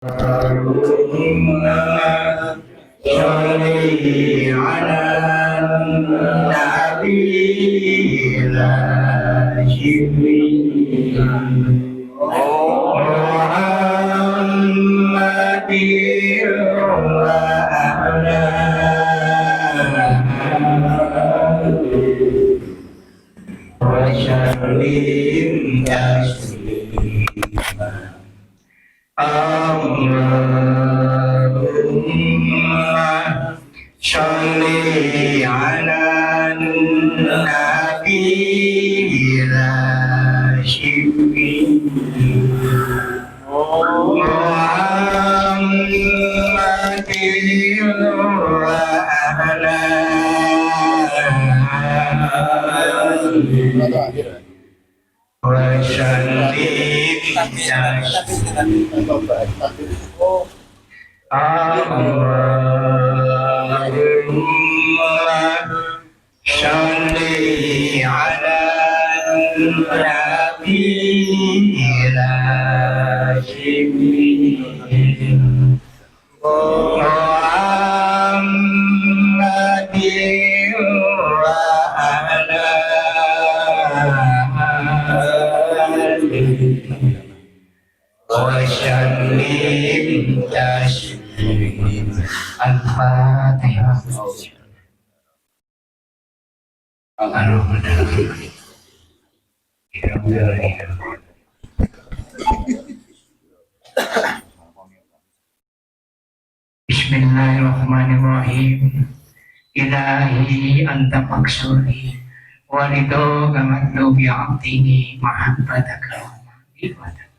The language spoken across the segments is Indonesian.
اللهم صل على النبي الهاشمي محمد وعلى وسلم تسليما Allahumma sholli ala nabiyil hashimi Muhammadin wa ala Allahumma sholli ala nabiyil hashimi Muhammadin wa ala وسلم تسليما الفاتحة Bismillahirrahmanirrahim. Ilahi anta maksudi walido gamatlubi abdini mahabbataka ibadah.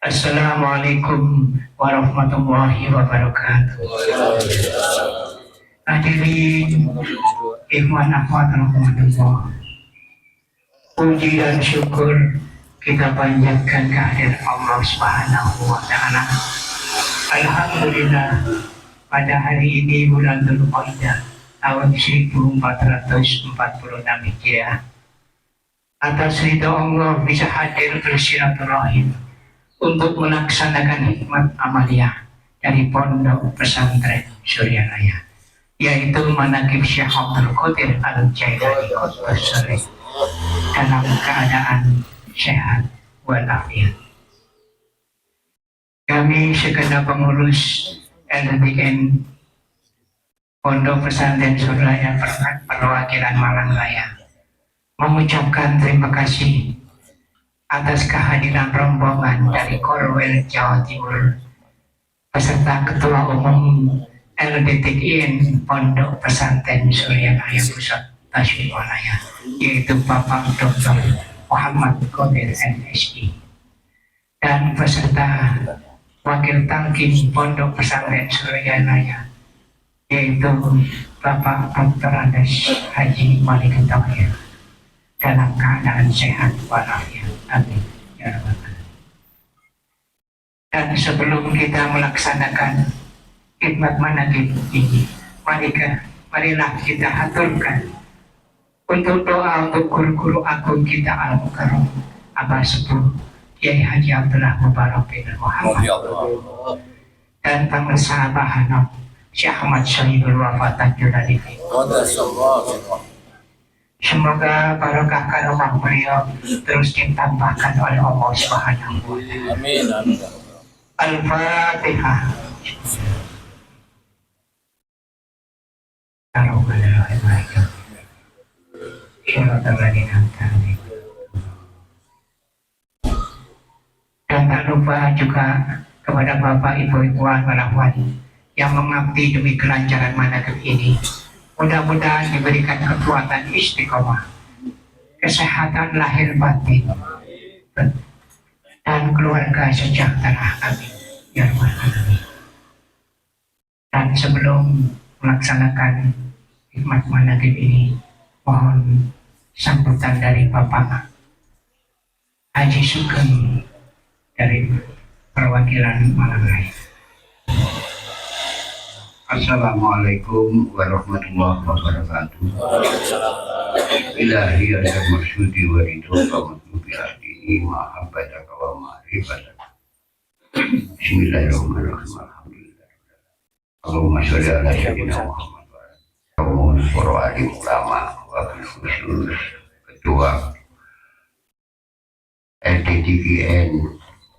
Assalamualaikum warahmatullahi wabarakatuh. Hadirin ikhwan akhwat rahmatullah, puji dan syukur kita panjatkan kehadirat Allah Subhanahu wa taala. Alhamdulillah, pada hari ini bulan Dzulqa'dah tahun 1446 Hijriah, atas ridho Allah bisa hadir bersilaturahim untuk melaksanakan hikmat amaliyah dari Pondok Pesantren Suryalaya, yaitu Manaqib Syekh Abdul Qadir Al-Jailani Qutbus dalam keadaan sehat walafiat. Kami segenap pengurus LDN Pondok Pesantren Suryalaya perwakilan Malang Raya mengucapkan terima kasih atas kehadiran rombongan dari Korwil Jawa Timur beserta Ketua Umum LDTIN Pondok Pesantren Suryalaya Pusat Tasikmalaya, yaitu Bapak Dr. Muhammad Qadir MSI, dan beserta Wakil Talqin Pondok Pesantren Suryalaya, yaitu Bapak Dr. Andes Haji Malik Tauhid, dalam keadaan sehat walafiat. Amin ya rabbal alamin. Dan sebelum kita melaksanakan khidmat manaqib ini, marilah kita aturkan untuk doa untuk guru-guru agung kita Al-Mukarram Abah Sepuh Kiai Haji Abdullah Mubarak bin Muhammad dan pemirsa Abah Hanaf Syekh Ahmad Syahidul Wafat Tajudani. Semoga barokah karomah beliau terus ditambahkan oleh Allah Subhanahu wa taala. Amin. Al-Fatihah. Dan tak lupa juga kepada Bapak Ibu Ikhwan Walahwali yang mengabdi demi kelancaran manaqib ini. Mudah-mudahan diberikan kekuatan istiqomah, kesehatan lahir batin, dan keluarga sejahtera. Amin ya rabbal alamin. Dan sebelum melaksanakan hikmat manaqib ini, mohon sambutan dari Bapak Haji Sugeng dari perwakilan Malang Raya. Assalamualaikum warahmatullahi wabarakatuh. Ilahi ada maksudi wa ridho wa matlubi ahdihi mahabbataka wa ma'rifataka. Bismillahirrahmanirrahim. Alhamdulillah. Allahumma sholli ala sayyidina Muhammad wa ala para alim ulama wa khusus ketua LTTGN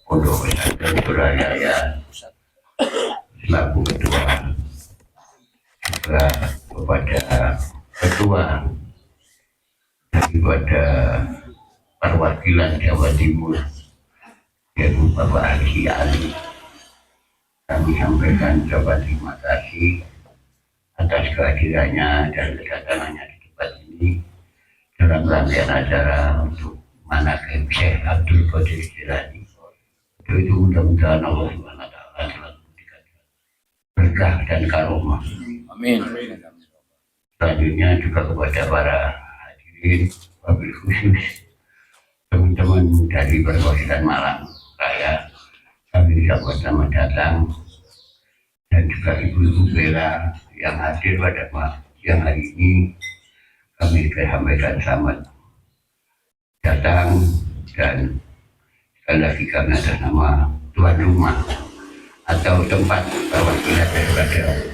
Pondok Pesantren Suralaya selaku ketua, juga kepada ketua daripada perwakilan Jawa Timur yaitu Bapak Haji Ali. Kami sampaikan ucapan terima kasih atas kehadirannya dan kedatangannya di tempat ini dalam rangkaian acara untuk manaqib Syekh Abdul Qadir Jilani. Untuk itu mudah-mudahan Allah Subhanahu wa taala selalu memberikan berkah dan karomah. Amin. Selanjutnya juga kepada para hadirin, wabil khusus teman-teman dari perwakilan Malang Raya, kami ucapkan selamat datang, dan juga ibu-ibu bela yang hadir pada siang hari ini, kami sampaikan selamat datang, dan sekali lagi kami atas nama tuan rumah atau tempat perwakilan daripada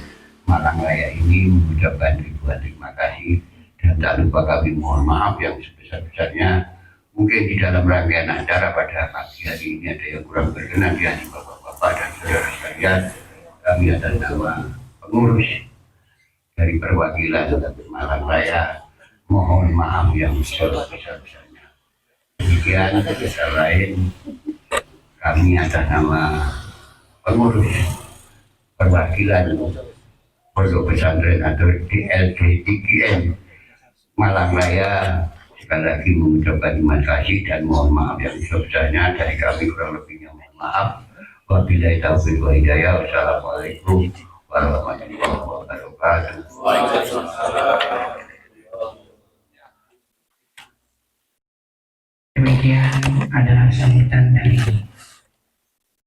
Malang Raya ini mengucapkan ribuan terima kasih, dan tak lupa kami mohon maaf yang sebesar-besarnya mungkin di dalam rangkaian acara pada pagi hari ini ada yang kurang berkenan di hati bapak-bapak dan saudara sekalian. Kami atas nama pengurus dari perwakilan Malang Raya mohon maaf yang sebesar-besarnya. Demikian kata lain, kami atas nama pengurus perwakilan Pondok Pesantren atau DLTTGN Malang Raya sekali lagi mengucapkan terima kasih dan mohon maaf yang sebesarnya. Dari kami kurang lebihnya mohon maaf. Wabillahi taufiq wa hidayah. Wassalamualaikum warahmatullahi wabarakatuh. Demikian adalah sambutan dari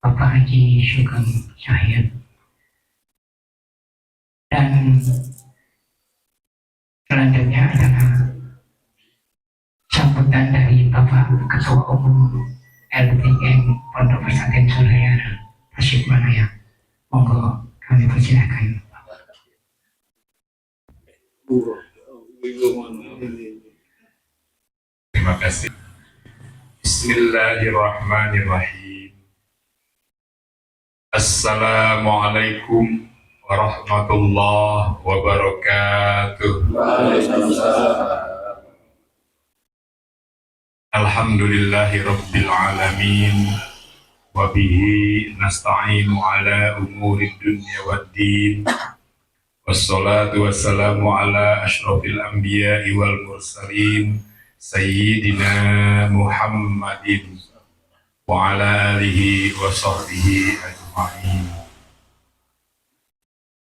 Bapak Haji Sugeng Syahid. Dan selanjutnya adalah sambutan dari Bapak Ketua Umum LTTGN Pondok Pesantren Suralaya Tasikmalaya. Monggo kami persilakan. Terima kasih. Bismillahirrahmanirrahim. Assalamualaikum warahmatullahi wabarakatuh. Alhamdulillahi rabbil alamin, wa bihi nasta'inu ala umuri dunya waddin, wassalatu wassalamu ala ashrafil anbiya'i wal mursalin Sayyidina Muhammadin wa ala alihi wa sahbihi ajma'in.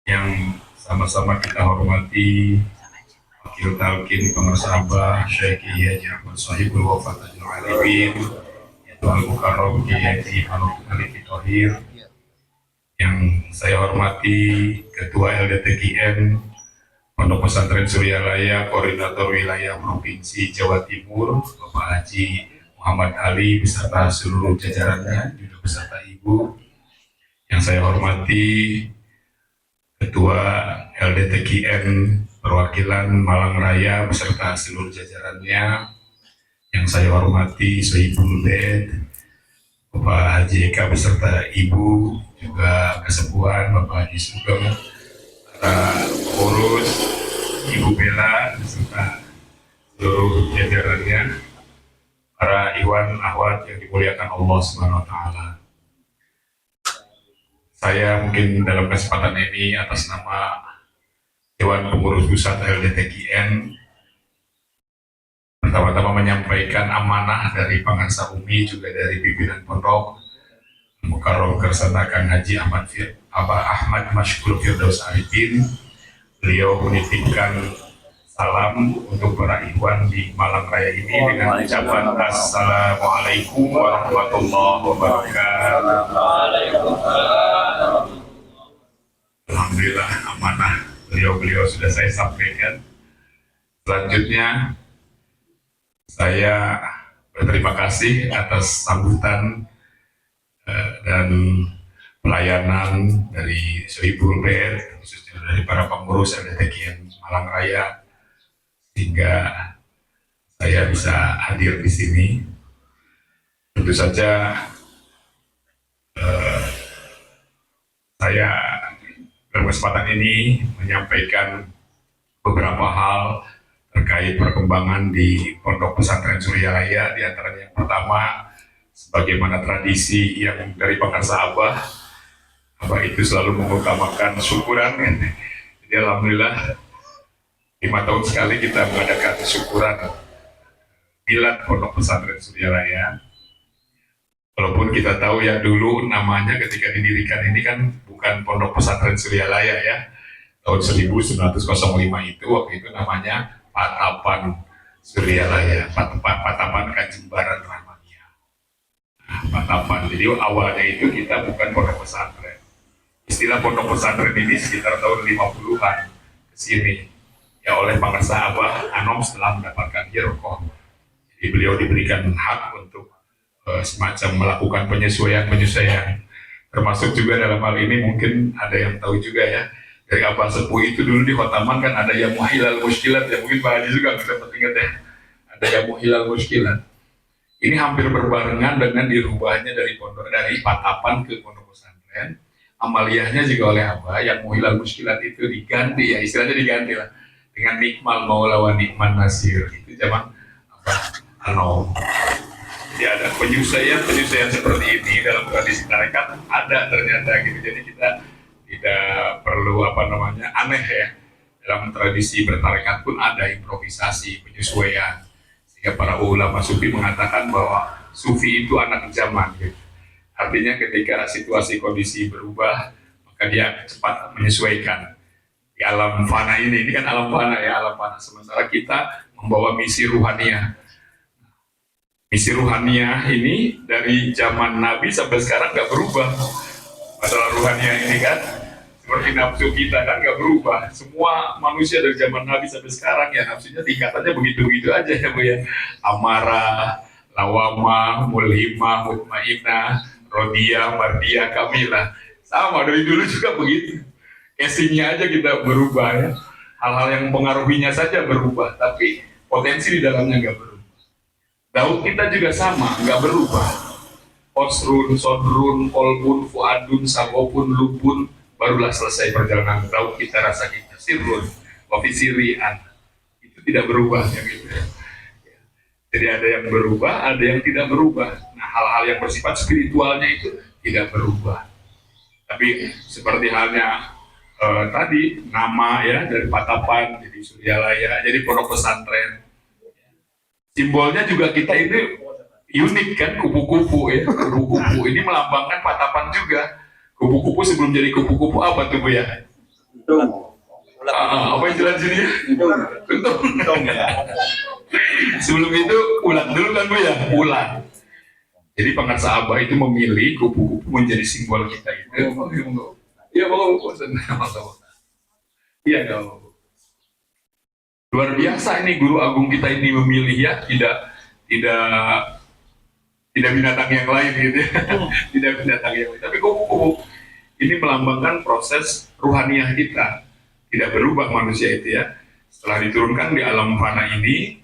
Yang sama-sama kita hormati Wakil Talqin Pemirsa Abah Syekh Haji Ahmad Sahibul Wafatul Alibin, yaitu Al-Mukarram Kiai Manuk Alifi Thohir. Yang saya hormati Ketua LDTGN Pondok Pesantren Suralaya, Koordinator Wilayah Provinsi Jawa Timur, Bapak Haji Muhammad Ali beserta seluruh jajarannya, juga beserta Ibu. Yang saya hormati Ketua LDTGN Perwakilan Malang Raya beserta seluruh jajarannya. Yang saya hormati Sohibul Bed, Bapak Haji Eka beserta Ibu, juga kesepuhan Bapak Haji Sugeng, para pengurus, Ibu Bella beserta seluruh jajarannya, para ikhwan akhwat yang dimuliakan Allah Subhanahu wa taala. Saya mungkin dalam kesempatan ini atas nama Dewan Pengurus Pusat LDTGN pertama-tama menyampaikan amanah dari Pangarsa Umi, juga dari pimpinan pondok Mukarram Kersana Kang Haji Ahmad Mashkur Firdaus Arifin. Beliau menitipkan salam untuk para ikhwan di Malang Raya ini dengan ucapan Assalamualaikum warahmatullahi wabarakatuh. Alhamdulillah amanah beliau sudah saya sampaikan. Selanjutnya saya berterima kasih atas sambutan dan pelayanan dari Sohibul Bed, khususnya dari para pengurus LDTKN Malang Raya, sehingga saya bisa hadir di sini. Tentu saja saya dalam kesempatan ini menyampaikan beberapa hal terkait perkembangan di Pondok Pesantren Surya Raya. Di antaranya yang pertama, sebagaimana tradisi yang dari Pangarsa Abah itu selalu mengutamakan syukuran. Jadi alhamdulillah 5 tahun sekali kita mengadakan syukuran milad Pondok Pesantren Surya Raya. Walaupun kita tahu ya dulu namanya ketika didirikan ini kan bukan Pondok Pesantren Surya Raya ya. Tahun 1905 itu waktu itu namanya Patapan Surya Raya, Patapan Kajembaran Rahmania. Nah, Patapan. Jadi awalnya itu kita bukan pondok pesantren. Istilah pondok pesantren ini sekitar tahun 50-an ke sini. Ya oleh Pangarsa Abah Anom setelah mendapatkan hirqoh. Jadi beliau diberikan hak untuk semacam melakukan penyesuaian. Termasuk juga dalam hal ini mungkin ada yang tahu juga ya. Dari Abah Sepuh itu dulu di Khotaman kan ada yang muhilal muskilat ya, mungkin Pak Haji juga bisa ingat ya, ada yang muhilal muskilat. Ini hampir berbarengan dengan dirubahnya dari Patapan ke pondok pesantren. Amaliyahnya juga oleh Abah yang muhilal muskilat itu diganti ya, istilahnya diganti lah dengan nikmal maula wa nikman nasir. Itu zaman Abah Anom. Jadi ada penyesuaian seperti ini dalam tradisi tarekat ada ternyata gitu. Jadi kita tidak perlu aneh ya, dalam tradisi bertarekat pun ada improvisasi, penyesuaian, sehingga para ulama sufi mengatakan bahwa sufi itu anak zaman gitu. Artinya ketika situasi kondisi berubah maka dia cepat menyesuaikan. Di alam fana ini kan alam fana ya, alam fana, sementara kita membawa misi ruhaniah. Misi ruhaniah ini dari zaman Nabi sampai sekarang nggak berubah. Masalah ruhaniah ini kan seperti nafsu kita kan nggak berubah. Semua manusia dari zaman Nabi sampai sekarang ya nafsunya tingkatannya begitu-begitu aja ya Bu ya. Amarah, lawamah, mulhimah, mutmainah, rodiyah, mardiyah, kamilah. Sama dari dulu juga begitu. Casingnya aja kita berubah ya. Hal-hal yang mempengaruhinya saja berubah, tapi potensi di dalamnya nggak berubah. Daud kita juga sama, nggak berubah. Osrun, sodrun, kolbun, fuadun, sagopun, lubun, barulah selesai perjalanan Daud kita, rasa kita sirrun, wafisirian, itu tidak berubah ya gitu ya. Jadi ada yang berubah, ada yang tidak berubah. Nah hal-hal yang bersifat spiritualnya itu tidak berubah. Tapi seperti halnya tadi nama ya dari Patapan jadi Surya Raya, jadi pondok pesantren. Simbolnya juga kita ini unik kan, kupu-kupu ya. Kupu-kupu ini melambangkan Patapan juga. Kupu-kupu sebelum jadi kupu-kupu apa tuh Bu ya? Apa yang jelas sini? Untung ya. Sebelum itu ulat dulu kan Bu ya? Ulat. Jadi Pangarsa Abah itu memilih kupu-kupu menjadi simbol kita itu. Iya mau iya dong. Luar biasa ini guru agung kita ini memilih ya, tidak binatang yang lain gitu ya. Tidak binatang yang lain, tapi kupu-kupu ini melambangkan proses ruhaniah kita, tidak berubah manusia itu ya. Setelah diturunkan di alam fana ini,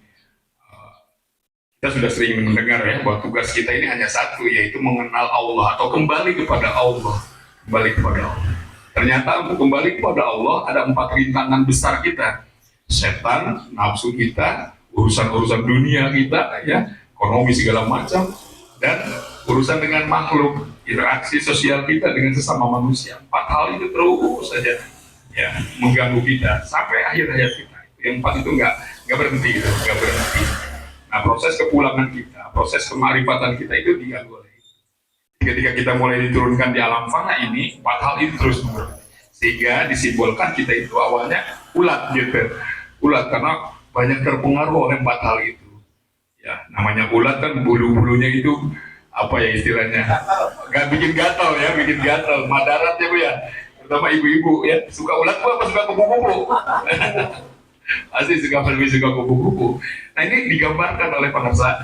kita sudah sering mendengar ya bahwa tugas kita ini hanya satu, yaitu mengenal Allah atau kembali kepada Allah. Ternyata untuk kembali kepada Allah ada 4 rintangan besar kita. Setan, nafsu kita, urusan-urusan dunia kita ya, ekonomi segala macam, dan urusan dengan makhluk, interaksi sosial kita dengan sesama manusia. 4 hal itu terus saja ya mengganggu kita sampai akhir hayat kita. Yang 4 itu nggak berhenti. Nah proses kepulangan kita, proses kemarifatan kita itu diganggu oleh itu. Ketika kita mulai diturunkan di alam fana ini, 4 hal itu terus menurun, sehingga disimbolkan kita itu awalnya ulat gitu. Ulat karena banyak terpengaruh oleh 4 hal itu. Ya, namanya ulat kan bulu-bulunya itu apa ya istilahnya? Gak bikin gatal ya, madarat ya Bu ya. Terutama ibu-ibu ya, suka ulat apa suka kupu-kupu? Pasti lebih suka kupu-kupu. Nah ini digambarkan oleh Pangarsa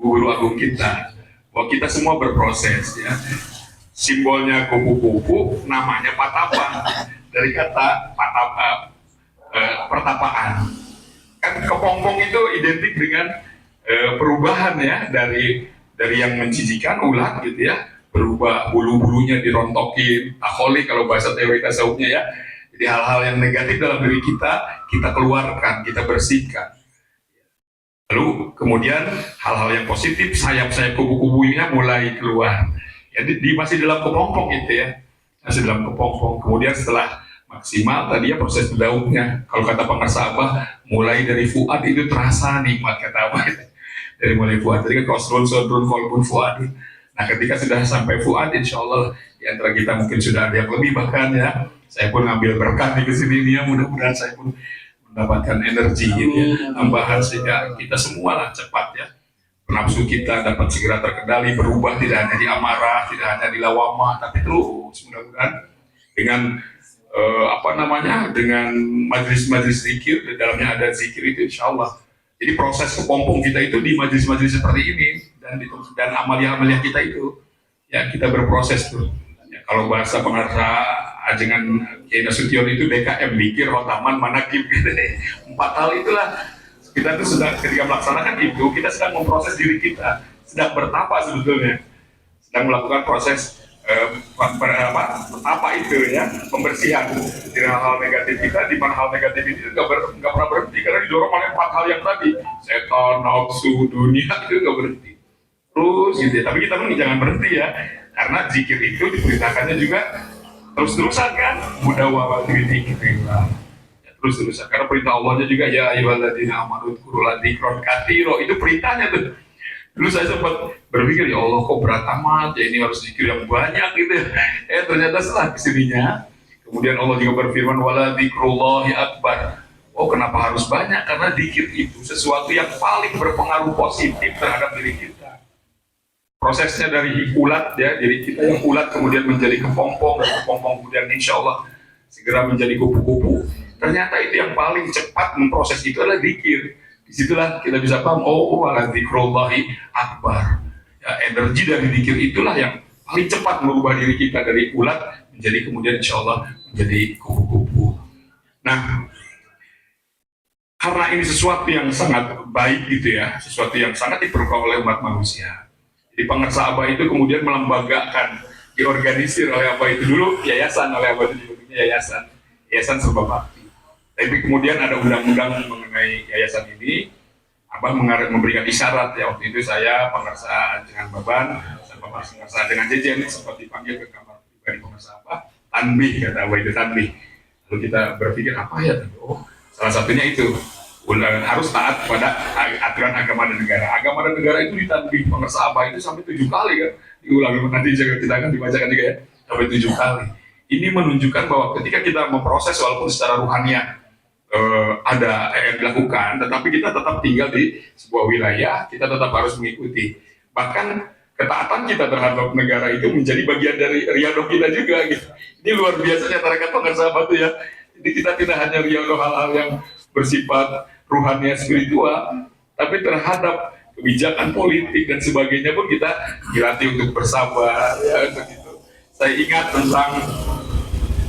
guru agung kita, bahwa kita semua berproses ya. simbolnya kupu-kupu, namanya patapa, dari kata patapa, pertapaan. Kan kepompong itu identik dengan perubahan ya, dari yang menjijikan ulat gitu ya, berubah, bulu-bulunya dirontokin, takholi kalau bahasa teori tasawufnya ya. Jadi hal-hal yang negatif dalam diri kita keluarkan, kita bersihkan. Lalu kemudian hal-hal yang positif, sayap-sayap kubu-kubunya mulai keluar. Ya, masih dalam kepompong gitu ya, masih dalam kepompong. Kemudian setelah maksimal tadi ya proses berdaunnya. Kalau kata pengarsa Abah, mulai dari fuad itu terasa nikmat kata Abah. Dari mulai fuad, tadi kan kosrun, sodrun, kolbun, fuad. Nah ketika sudah sampai fuad, insya Allah di antara kita mungkin sudah ada yang lebih bahkan ya. Saya pun ngambil berkat di kesini nih ya, mudah-mudahan saya pun mendapatkan energi gitu ya, tambahan sehingga kita semua lah cepat ya, nafsu kita dapat segera terkendali, berubah tidak hanya di amarah, tidak hanya di lawamah, tapi terus mudah-mudahan dengan dengan majlis-majlis zikir, di dalamnya ada zikir itu insya Allah. Jadi proses kepompong kita itu di majlis-majlis seperti ini dan amalia-amalia kita itu ya, kita berproses tuh ya, kalau bahasa pengarsa ajengan Kiai Nasution itu DKM, mikir, khotaman, manakib gitu. 4 hal itulah kita tuh sedang, ketika melaksanakan itu kita sedang memproses diri kita, sedang bertapa sebetulnya, sedang melakukan proses apa itu ya, pembersihan dari hal-hal negatif kita, di mana hal negatif itu nggak pernah berhenti karena didorong oleh 4 hal yang tadi, setan, nafsu, dunia, itu nggak berhenti terus gitu ya. Tapi kita pun jangan berhenti ya, karena zikir itu diperintahkannya juga terus-terusan kan, mudawwama dzikrillah ya, terus-terusan, karena perintah Allahnya juga ya ayyuhalladzina amanu dzkurullaha dzikran katsira, itu perintahnya tuh. Dulu saya sempat berpikir, ya Allah kok berat amat ya, ini harus zikir yang banyak gitu ya. Ternyata setelah kesininya, kemudian Allah juga berfirman, wala dzikrullahi akbar. Oh kenapa harus banyak? Karena zikir itu sesuatu yang paling berpengaruh positif terhadap diri kita. Prosesnya dari ulat ya, jadi kita yang ulat kemudian menjadi kepompong, dan kepompong kemudian insya Allah segera menjadi kupu-kupu. Ternyata itu yang paling cepat memproses itu adalah zikir. Disitulah kita bisa paham, oh wala dzikrullahi akbar ya, energi dari zikir itulah yang paling cepat merubah diri kita dari ulat menjadi kemudian insya Allah menjadi kupu-kupu. Nah karena ini sesuatu yang sangat baik gitu ya, sesuatu yang sangat diperlukan oleh umat manusia. Jadi pengarsa Abah itu kemudian melembagakan, diorganisir oleh Abah itu dulu yayasan, oleh Abah itu dibentuknya yayasan serba bakti. Tapi kemudian ada undang-undang mengenai yayasan ini, Abah memberikan isyarat ya, waktu itu saya pengarsa dengan Baban, saya pengarsa dengan Jejen sempat dipanggil ke kamar pribadi pengarsa Abah, tanbih kata Abah itu tanbih. Lalu kita berpikir apa ya? Oh salah satunya itu harus taat pada aturan agama dan negara. Agama dan negara itu ditanbih pengarsa Abah itu sampai 7 kali kan, diulangi nanti kita akan dibacakan juga ya, sampai 7 kali. Ini menunjukkan bahwa ketika kita memproses walaupun secara ruhaniah ada yang dilakukan, tetapi kita tetap tinggal di sebuah wilayah, kita tetap harus mengikuti. Bahkan ketaatan kita terhadap negara itu menjadi bagian dari riadoh kita juga gitu. Ini luar biasanya tarekat pengarsa Abah itu ya. Jadi kita tidak hanya riadoh hal-hal yang bersifat ruhaniah spiritual, tapi terhadap kebijakan politik dan sebagainya pun kita dilatih untuk bersabar ya, untuk itu. Saya ingat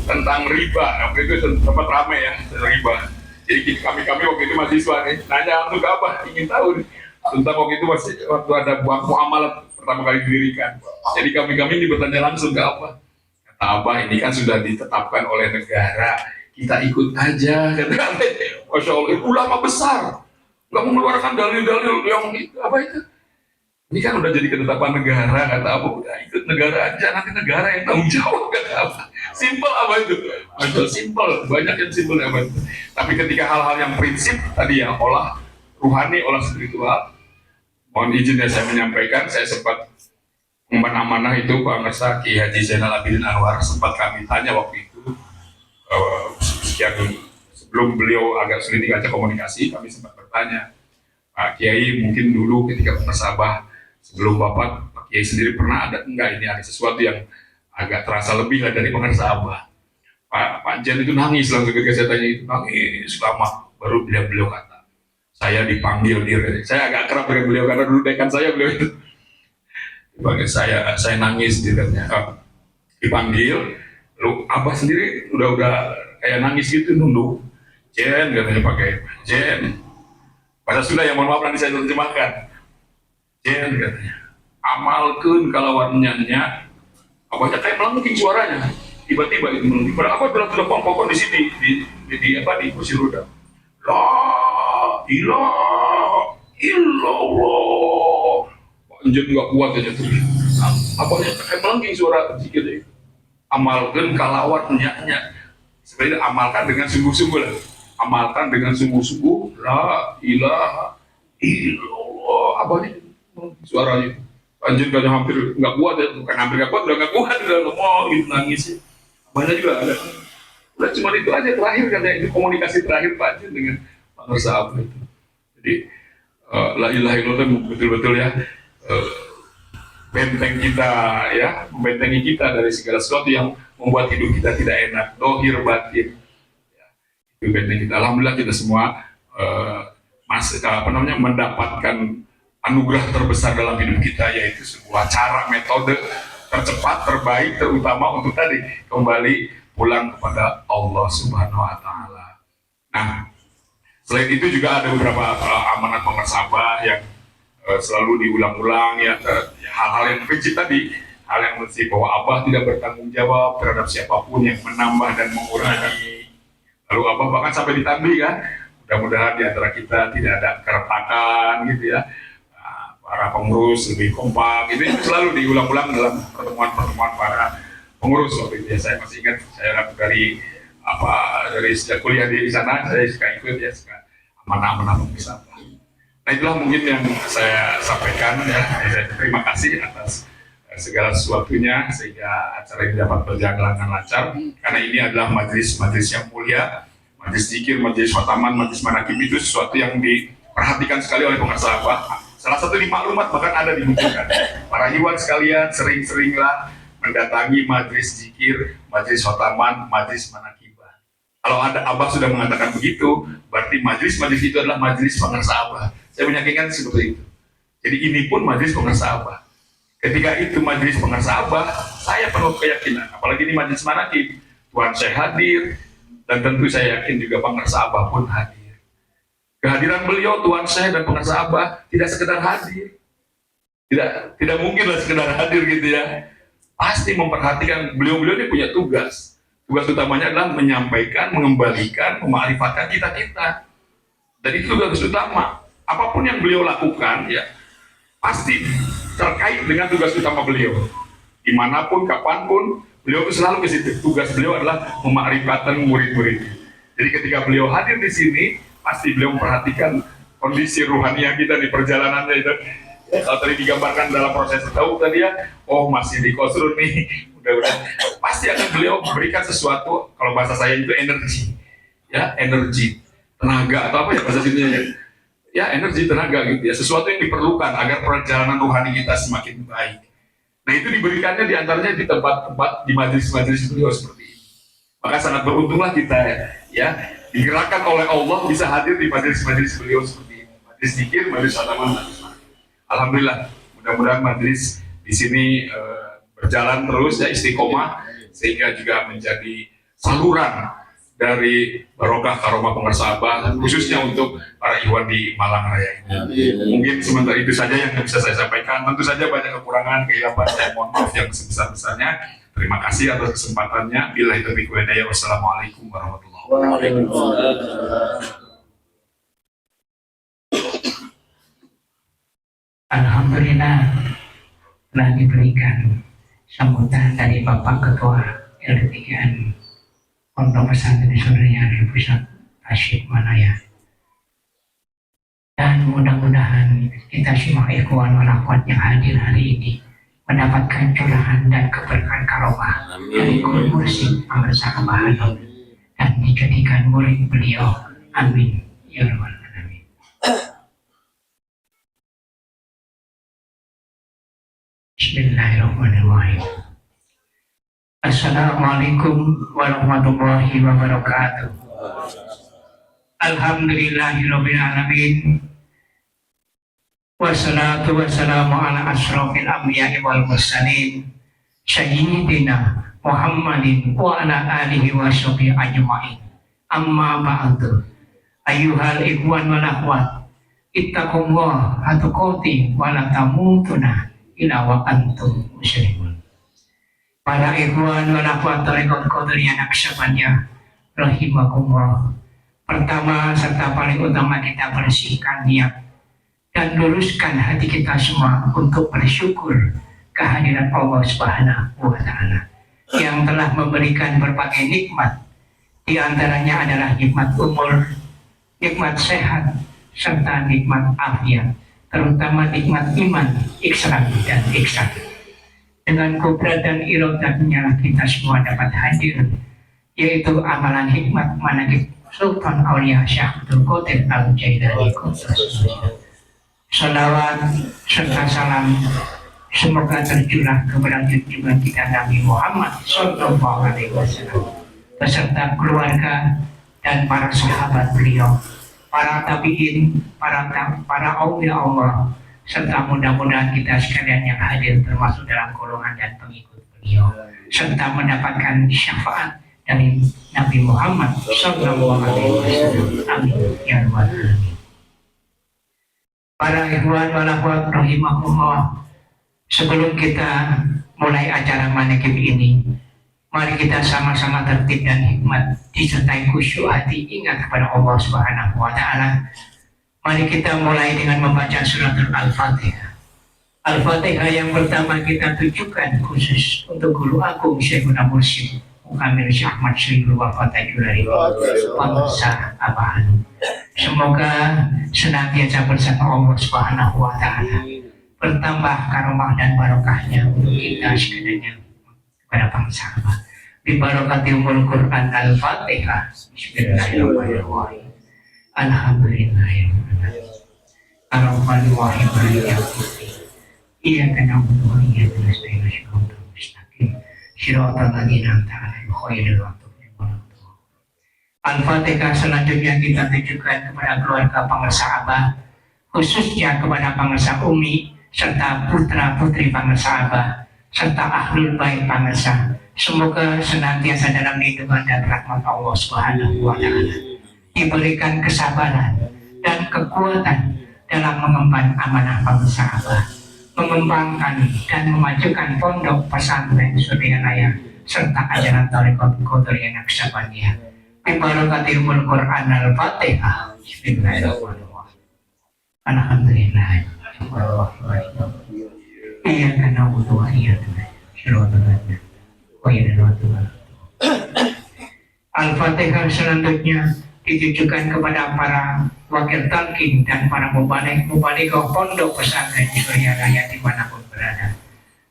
tentang riba, waktu itu sempat ramai ya riba. Jadi kami waktu itu mahasiswa nih, nanya untuk apa? Ingin tahu nih. Tentang waktu itu waktu ada bank muamalat pertama kali didirikan. Jadi kami ini bertanya langsung ke Abah. Kata Abah, ini kan sudah ditetapkan oleh negara, kita ikut aja. Kata Abah, Masya Allah, ulama besar, nggak mengeluarkan dalil-dalil yang apa itu. Ini kan udah jadi ketetapan negara, kata Abah, udah ikut negara aja, nanti negara yang tanggung jawab, kata Abah. Simpel apa itu? Masya simpel, banyak yang simpel apa itu. Tapi ketika hal-hal yang prinsip tadi ya, olah ruhani, olah spiritual, mohon izin ya saya menyampaikan, saya sempat mengemban amanah itu Pak Ngersa Ki Haji Zainal Abidin Anwar, sempat kami tanya waktu itu, sebelum beliau agak sulit diajak komunikasi, kami sempat bertanya, Pak Kiai mungkin dulu ketika Abah sebelum Bapak, Pak Kiai sendiri pernah ada enggak ini ada sesuatu yang agak terasa lebih lah dari pengarsa Abah. Pak Jan itu nangis langsung ketika saya tanya itu, nangis lama, baru beliau kata, saya dipanggil diri. Saya agak kerap dengan beliau karena dulu dekan saya beliau itu. Dipanggil saya nangis dirinya. Dipanggil, lalu abah sendiri udah kayak nangis gitu nunduk. Jen katanya pakai Jen. Bahasa Sunda yang mohon maaf nanti saya terjemahkan. Jen katanya, amalkan kalawan nyanyi. Abahnya kayak melengking suaranya. Tiba-tiba itu melengking. Padahal abah bilang sudah pokok di sini di kursi roda. La ilaha illallah. Anjir nggak kuat aja tuh. Abahnya kayak melengking suara zikir itu. Amalkan kalawan nyanyi. Sebenarnya amalkan dengan sungguh-sungguh lah. Amalkan dengan sungguh-sungguh. La ilaha illallah. Abahnya suaranya. Anjir kayaknya hampir nggak kuat ya, bukan hampir nggak kuat, udah nggak kuat, udah ngomong gitu nangis ya. Abahnya juga ada. Udah cuma itu aja terakhir katanya, itu komunikasi terakhir Pak Jun dengan Pak Nursa Abah itu. Jadi la ilaha illallah betul-betul ya benteng kita ya, membentengi kita dari segala sesuatu yang membuat hidup kita tidak enak, dohir batin. Ya, itu benteng kita. Alhamdulillah kita semua mendapatkan anugerah terbesar dalam hidup kita, yaitu sebuah cara metode tercepat, terbaik, terutama untuk tadi kembali pulang kepada Allah Subhanahu Wa Taala. Nah, selain itu juga ada beberapa amanat pemersabah yang selalu diulang-ulang ya, hal-hal yang prinsip tadi, hal yang mesti bahwa Abah tidak bertanggung jawab terhadap siapapun yang menambah dan mengurangi. Lalu Abah bahkan sampai ditambih kan, mudah-mudahan di antara kita tidak ada keretakan gitu ya. Para pengurus lebih kompak, itu selalu diulang-ulang dalam pertemuan-pertemuan para pengurus. Waktu itu ya saya masih ingat, saya dari sejak kuliah di sana saya suka ikut ya, suka amanah-amanah pemersabah. Nah itulah mungkin yang saya sampaikan ya. Saya terima kasih atas segala sesuatunya sehingga acara ini dapat berjalan dengan lancar, karena ini adalah majelis yang mulia, majelis zikir, majelis khataman, majelis manaqib, itu sesuatu yang diperhatikan sekali oleh pemersabah. Salah satu di maklumat bahkan ada dimunculkan. Para ikhwan sekalian, sering-seringlah mendatangi majelis zikir, majelis khataman, majelis manaqibah. Kalau ada Abah sudah mengatakan begitu, berarti majelis-majelis itu adalah majelis pemersabah. Saya meyakinkan seperti itu. Jadi ini pun majelis pemersabah. Ketika itu majelis pemersabah, saya penuh keyakinan, apalagi ini majelis manaqib, Tuhan saya hadir, dan tentu saya yakin juga pemersabah pun hadir. Kehadiran beliau, Tuan Syekh dan pemersabah tidak sekedar hadir, tidak mungkinlah sekedar hadir gitu ya. Pasti memperhatikan, beliau-beliau ini punya tugas. Tugas utamanya adalah menyampaikan, mengembalikan, memarifatkan kita. Dan itu tugas utama. Apapun yang beliau lakukan ya pasti terkait dengan tugas utama beliau. Dimanapun, kapanpun, beliau itu selalu ke situ. Tugas beliau adalah memarifatkan murid-murid. Jadi ketika beliau hadir di sini, pasti beliau memperhatikan kondisi ruhaniah kita di perjalanannya itu. Ya, kalau tadi digambarkan dalam proses tahu tadi ya, oh masih di Kosrun nih, udah pasti akan beliau memberikan sesuatu, kalau bahasa saya itu energi, ya energi, tenaga atau apa ya bahasa sininya ya, energi tenaga gitu ya, sesuatu yang diperlukan agar perjalanan rohani kita semakin baik. Nah itu diberikannya diantaranya di tempat-tempat di majelis-majelis beliau seperti ini. Maka sangat beruntunglah kita ya digerakkan oleh Allah bisa hadir di majelis-majelis beliau seperti ini, majelis zikir, majelis khataman, majelis manaqib. Alhamdulillah, mudah-mudahan majelis di sini berjalan terus ya istiqomah sehingga juga menjadi saluran dari barokah karomah pemersabah khususnya untuk para ikhwan di Malang Raya ini. Mungkin sementara itu saja yang bisa saya sampaikan. Tentu saja banyak kekurangan, kehilapan, saya mohon maaf yang sebesar-besarnya. Terima kasih atas kesempatannya. Billahi taufiq wal hidayah. Wassalamualaikum warahmatullahi wabarakatuh. Alhamdulillah telah diberikan sambutan dari Bapak Ketua LDPGN Pondok Pesantren Suryani Pusat Tasikmalaya. Dan mudah-mudahan kita semua ikhwan wal akhwat yang hadir hari ini mendapatkan curahan dan keberkahan karomah dari Guru Mursyid Pemirsa Kebahagiaan dan dijadikan murid beliau. Amin ya rabbal alamin. Bismillahirrahmanirrahim. Assalamualaikum warahmatullahi wabarakatuh. Alhamdulillahirabbil alamin. Wassalatu wassalamu ala asyrofil anbiya'i wal mursalin sayyidina Muhammadin wa ala alihi wa sahbihi ajma'in. Amma ba'du. Ayyuhal ikhwan wal akhwat, ittaqullah haqqa wa la tamutunna illa wa antum muslimun. Para ikhwan wal akhwat tarekat qadariyah Naqsyabandiyah rahimakumullah. Pertama serta paling utama kita bersihkan niat dan luruskan hati kita semua untuk bersyukur kehadiran Allah Subhanahu wa Ta'ala yang telah memberikan berbagai nikmat. Di antaranya adalah nikmat umur, nikmat sehat, serta nikmat afiat, terutama nikmat iman, ihsan dan ihsan. Dengan kudrat dan irodatnya kita semua dapat hadir, yaitu amalan hikmat manaqib Sultan Aulia Syekh Abdul Qadir Al-Jailani. Salawat serta salam semoga tercurah kepada junjungan kita Nabi Muhammad Sallallahu Alaihi Wasallam beserta keluarga dan para sahabat beliau, para tabiin, para aulia Allah, serta mudah-mudahan kita sekalian yang hadir termasuk dalam golongan dan pengikut beliau, serta mendapatkan syafaat dari Nabi Muhammad Sallallahu Alaihi Wasallam. Amin ya rabbal alamin. Para ikhwan wal akhwat rahimahumullah, sebelum kita mulai acara manaqib ini, mari kita sama-sama tertib dan hikmat disertai khusyuk hati ingat kepada Allah Subhanahu wa Ta'ala. Mari kita mulai dengan membaca surat Al-Fatihah. Al-Fatihah yang pertama kita tujukan khusus untuk guru agung Syekhuna Mursyid Muhammad Syekh Ahmad Syariful Wafat Ajulari Bangsa Abahan. Semoga senantiasa bersama Allah Subhanahu wa Ta'ala, bertambah karomah dan barokahnya untuk kita sekalian kepada bangsa Abah. Bi barakatil Quran Al-Fatihah. Bismillahirrahmanirrahim. Alhamdulillahirrahmanirrahim. Ar-Rahmanirrahim. Iyyaka na'budu wa iyyaka nasta'in. Shiratal mustaqim. Shiratal ladzina an'amta 'alaihim ghairil maghdubi 'alaihim. Al-Fatihah selanjutnya kita tujukan kepada keluarga Pangersa Abah, khususnya kepada Pangersa Umi serta putra-putri Pangersa Abah serta ahlul bait Pangersa. Semoga senantiasa dalam lindungan dan rahmat Allah Subhanahu wa Ta'ala, diberikan kesabaran dan kekuatan dalam mengemban amanah Pangersa Abah, mengembangkan dan memajukan pondok pesantren Suria Raya serta ajaran tarekat qadariyah Naqsyabandiyah. Bi barakatil Quran Al-Fatihah. Bismillahirrahmanirrahim. Alhamdulillah. Iyyaka na'budu wa iyyaka nasta'in. Al-Fatihah selanjutnya ditujukan kepada para wakil talqin dan para mubalighah pondok pesantren Suria Raya dimanapun berada.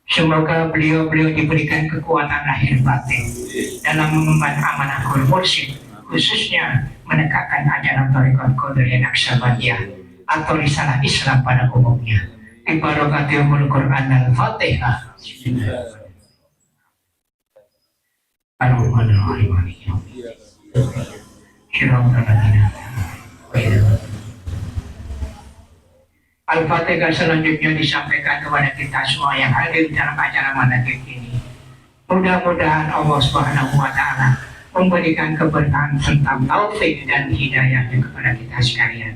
Semoga beliau-beliau diberikan kekuatan lahir batin dalam mengemban amanah guru mursyid, khususnya menegakkan ajaran tarekat qadariyah Naqsyabandiyah atau risalah Islam pada umumnya. Bi barakatil Quran Al-Fatihah. Ar-Rahmanir-Rahim. Al-Fatihah selanjutnya disampaikan kepada kita semua yang hadir dalam acara manaqib ini. Mudah-mudahan Allah Subhanahu wa Ta'ala memberikan keberkahan serta taufik dan hidayahnya kepada kita sekalian,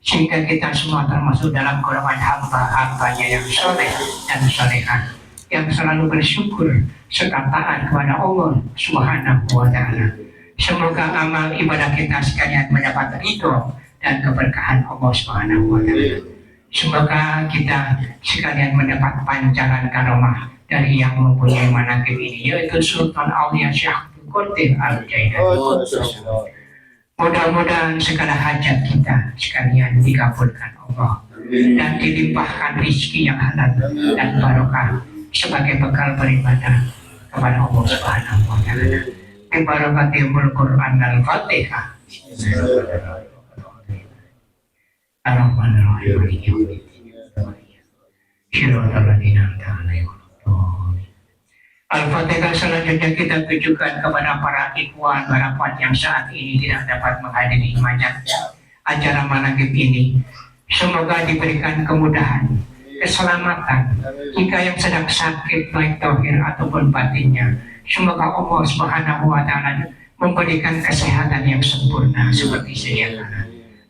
sehingga kita semua termasuk dalam golongan hamba-hambanya yang soleh dan solehah, yang selalu bersyukur serta taat kepada Allah Subhanahu wa Ta'ala. Semoga amal ibadah kita sekalian mendapat ridho dan keberkahan Allah Subhanahu wa Ta'ala. Semoga kita sekalian mendapat pancaran karomah dari yang mempunyai manaqib ini, yaitu Sultan Aulia Syekh Abdul Qadir Al-Jailani. Mudah-mudahan segala hajat kita sekalian dikabulkan Allah dan dilimpahkan rizki yang halal dan barokah sebagai bekal beribadah kepada Allah Subhanahu wa Ta'ala. Bi barakatil Quran Al-Fatihah. Ar-Rahmanir-Rahim. Shiratal ladzina an'amta 'alaihim. Al-Fatihah selanjutnya kita tujukan kepada para ikhwan barafat yang saat ini tidak dapat menghadiri acara manaqib ini. Semoga diberikan kemudahan, keselamatan. Jika yang sedang sakit baik zahir ataupun batinnya, Semoga Allah Subhanahu wa Ta'ala memberikan kesehatan yang sempurna seperti sedia kala.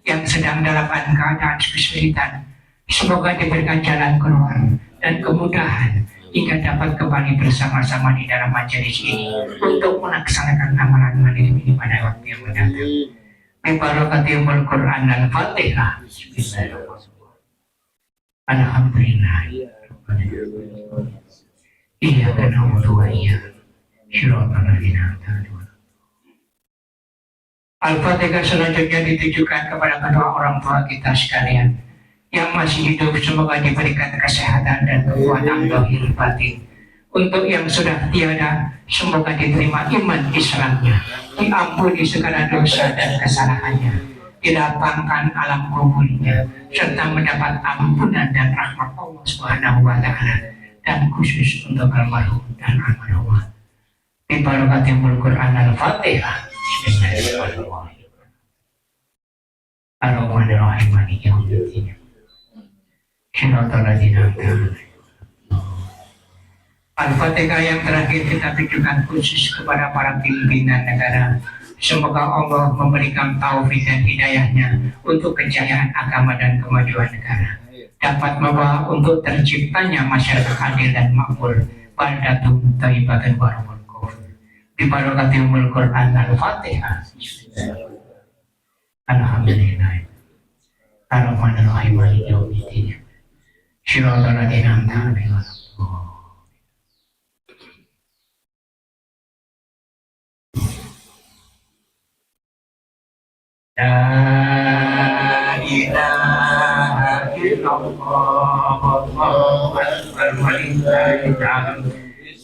Yang sedang dalam keadaan kesulitan, semoga diberikan jalan keluar dan kemudahan hingga dapat kembali bersama-sama di dalam majelis ini untuk melaksanakan amalan malam ini pada waktu yang mendatang. Bibarakatil Quran Al-Fatihah. Alhamdulillah. Iya karena wa iya. Al-Fatihah selanjutnya ditujukan kepada kedua orang tua kita sekalian yang masih hidup, semoga diberikan kesehatan dan kekuatan zahir batin. Untuk yang sudah tiada, semoga diterima iman Islamnya, diampuni segala dosa dan kesalahannya, dilapangkan alam kuburnya, serta mendapat ampunan dan rahmat Allah Subhanahu wa Ta'ala, dan khusus untuk almarhum dan almarhumah. Bibarakatil Quran Al-Fatihah. Bismillahirrahmanirrahim. Ar-Rahmanir-Rahim. Maliki yaumiddin. Shiratal ladzina an'amta. Al-Fatihah yang terakhir kita tujukan khusus kepada para pimpinan negara. Semoga Allah memberikan taufik dan hidayahnya untuk kejayaan agama dan kemajuan negara, dapat membawa untuk terciptanya masyarakat adil dan makmur, baldatun thayyibatun wa rabbul ghafur. Bibarakatil Quran Al-Fatihah. Alhamdulillah. Ar-Rahmanir-Rahim. Maliki yaumiddin. Shiratal ladzina an'amta alaihim. La ilaha illallah Allahu akbar walillahil hamd.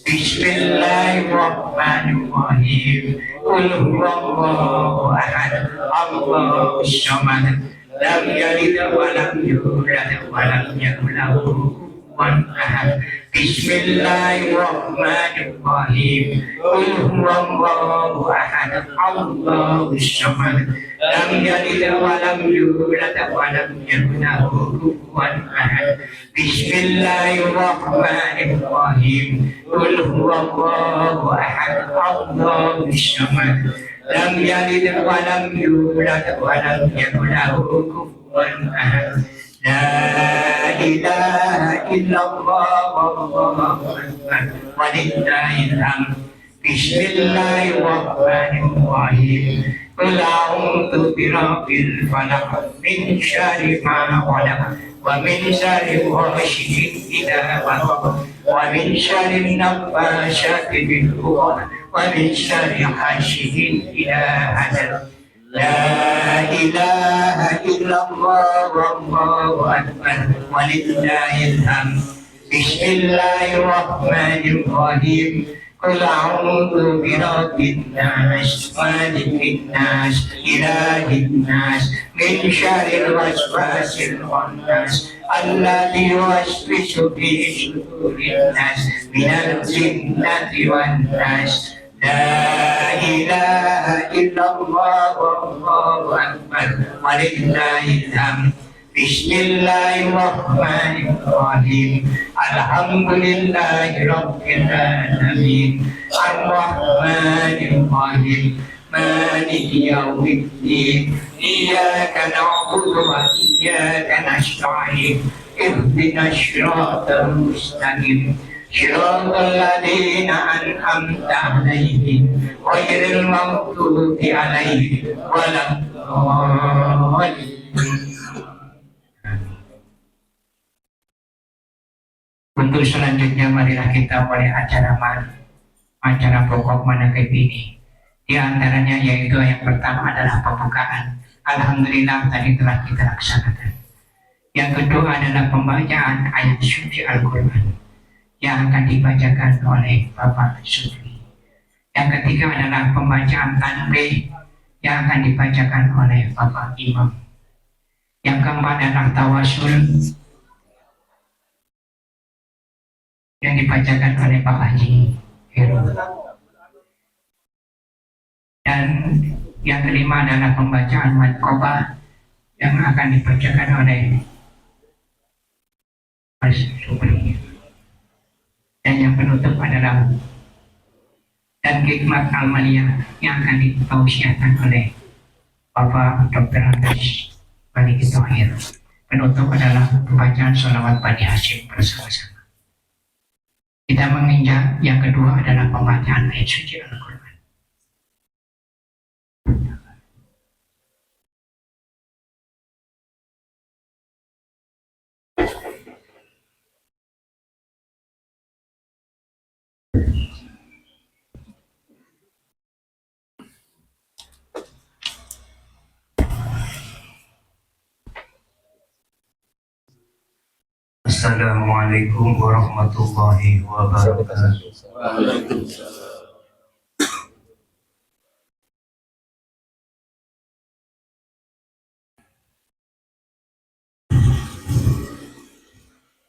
Bismillahirrahmanirrahim. Qul huwallahu ahad, Allahus samad, lam yalid wa lam yulad wa lam yakul lahu kufuwan ahad. Bismillahirrahmanirrahim. Qul huwallahu ahad, Allahus samad, lam yalid wa lam yulad wa lam yakul lahu kufuwan ahad. Bismillahirrahmanirrahim. Qul huwallahu ahad, Allahus samad, lam yalid wa lam yulad wa lam yakul lahu kufuwan ahad. La ilaha illallah wallahu akbar walillahil hamd. Bismillahirrahmanirrahim. Qul a'udzu birabbil falaq min syarri ma khalaq wa min syarri ghasiqin idza waqab wa min syarri naffasati bil 'uqad wa min syarri hasidin idza hasad. La ilaha illallah wallahu akbar walillahil hamd. Bismillahirrahmanirrahim. Qul a'udzu birabbin nas, malikin nas, ilahin nas, min syarril waswasil khannas, alladzi yuwaswisu fi sudurin nas, minal jinnati wan nas. La ilaha illallah wallahu akbar walillahil hamd. Bismillahirrahmanirrahim. Alhamdulillahi rabbil alamin. Ar-Rahmanirrahim. Maliki yaumiddin. Iyyaka na'budu wa iyyaka nasta'in. Ihdinas siratal mustaqim. Shiratal ladzina an'amta 'alaihim ghairil maghdubi 'alaihim waladdallin. Untuk selanjutnya marilah kita mulai acara pokok manaqib ini. Di antaranya yaitu yang pertama adalah pembukaan. Alhamdulillah tadi telah kita laksanakan. Yang kedua adalah pembacaan ayat suci Al-Quran yang akan dibacakan oleh Bapak Sufri. Yang ketiga adalah pembacaan tanbih yang akan dibacakan oleh Bapak Imam. Yang keempat adalah tawasul yang dibacakan oleh Pak Haji Heru. Dan yang kelima adalah pembacaan manqobah yang akan dibacakan oleh Mas Supri. Dan yang penutup adalah dan hikmat Almalia yang akan ditausiahkan oleh Bapak Dr. Andes Baliki Thohir. Penutup adalah pembacaan sholawat Bani Hashim bersama-sama. Kita menginjak yang kedua adalah pembacaan ayat suci Al-Quran. Assalamualaikum warahmatullahi wabarakatuh.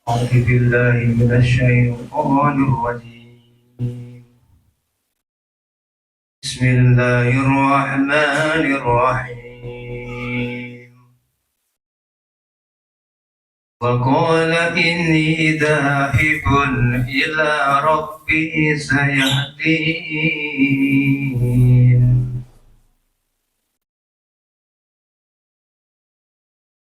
A'udzu billahi minasyaitonir rajim. Bismillahirrahmanirrahim. Wa qala inni dhahibun ila rabbi sayahdin.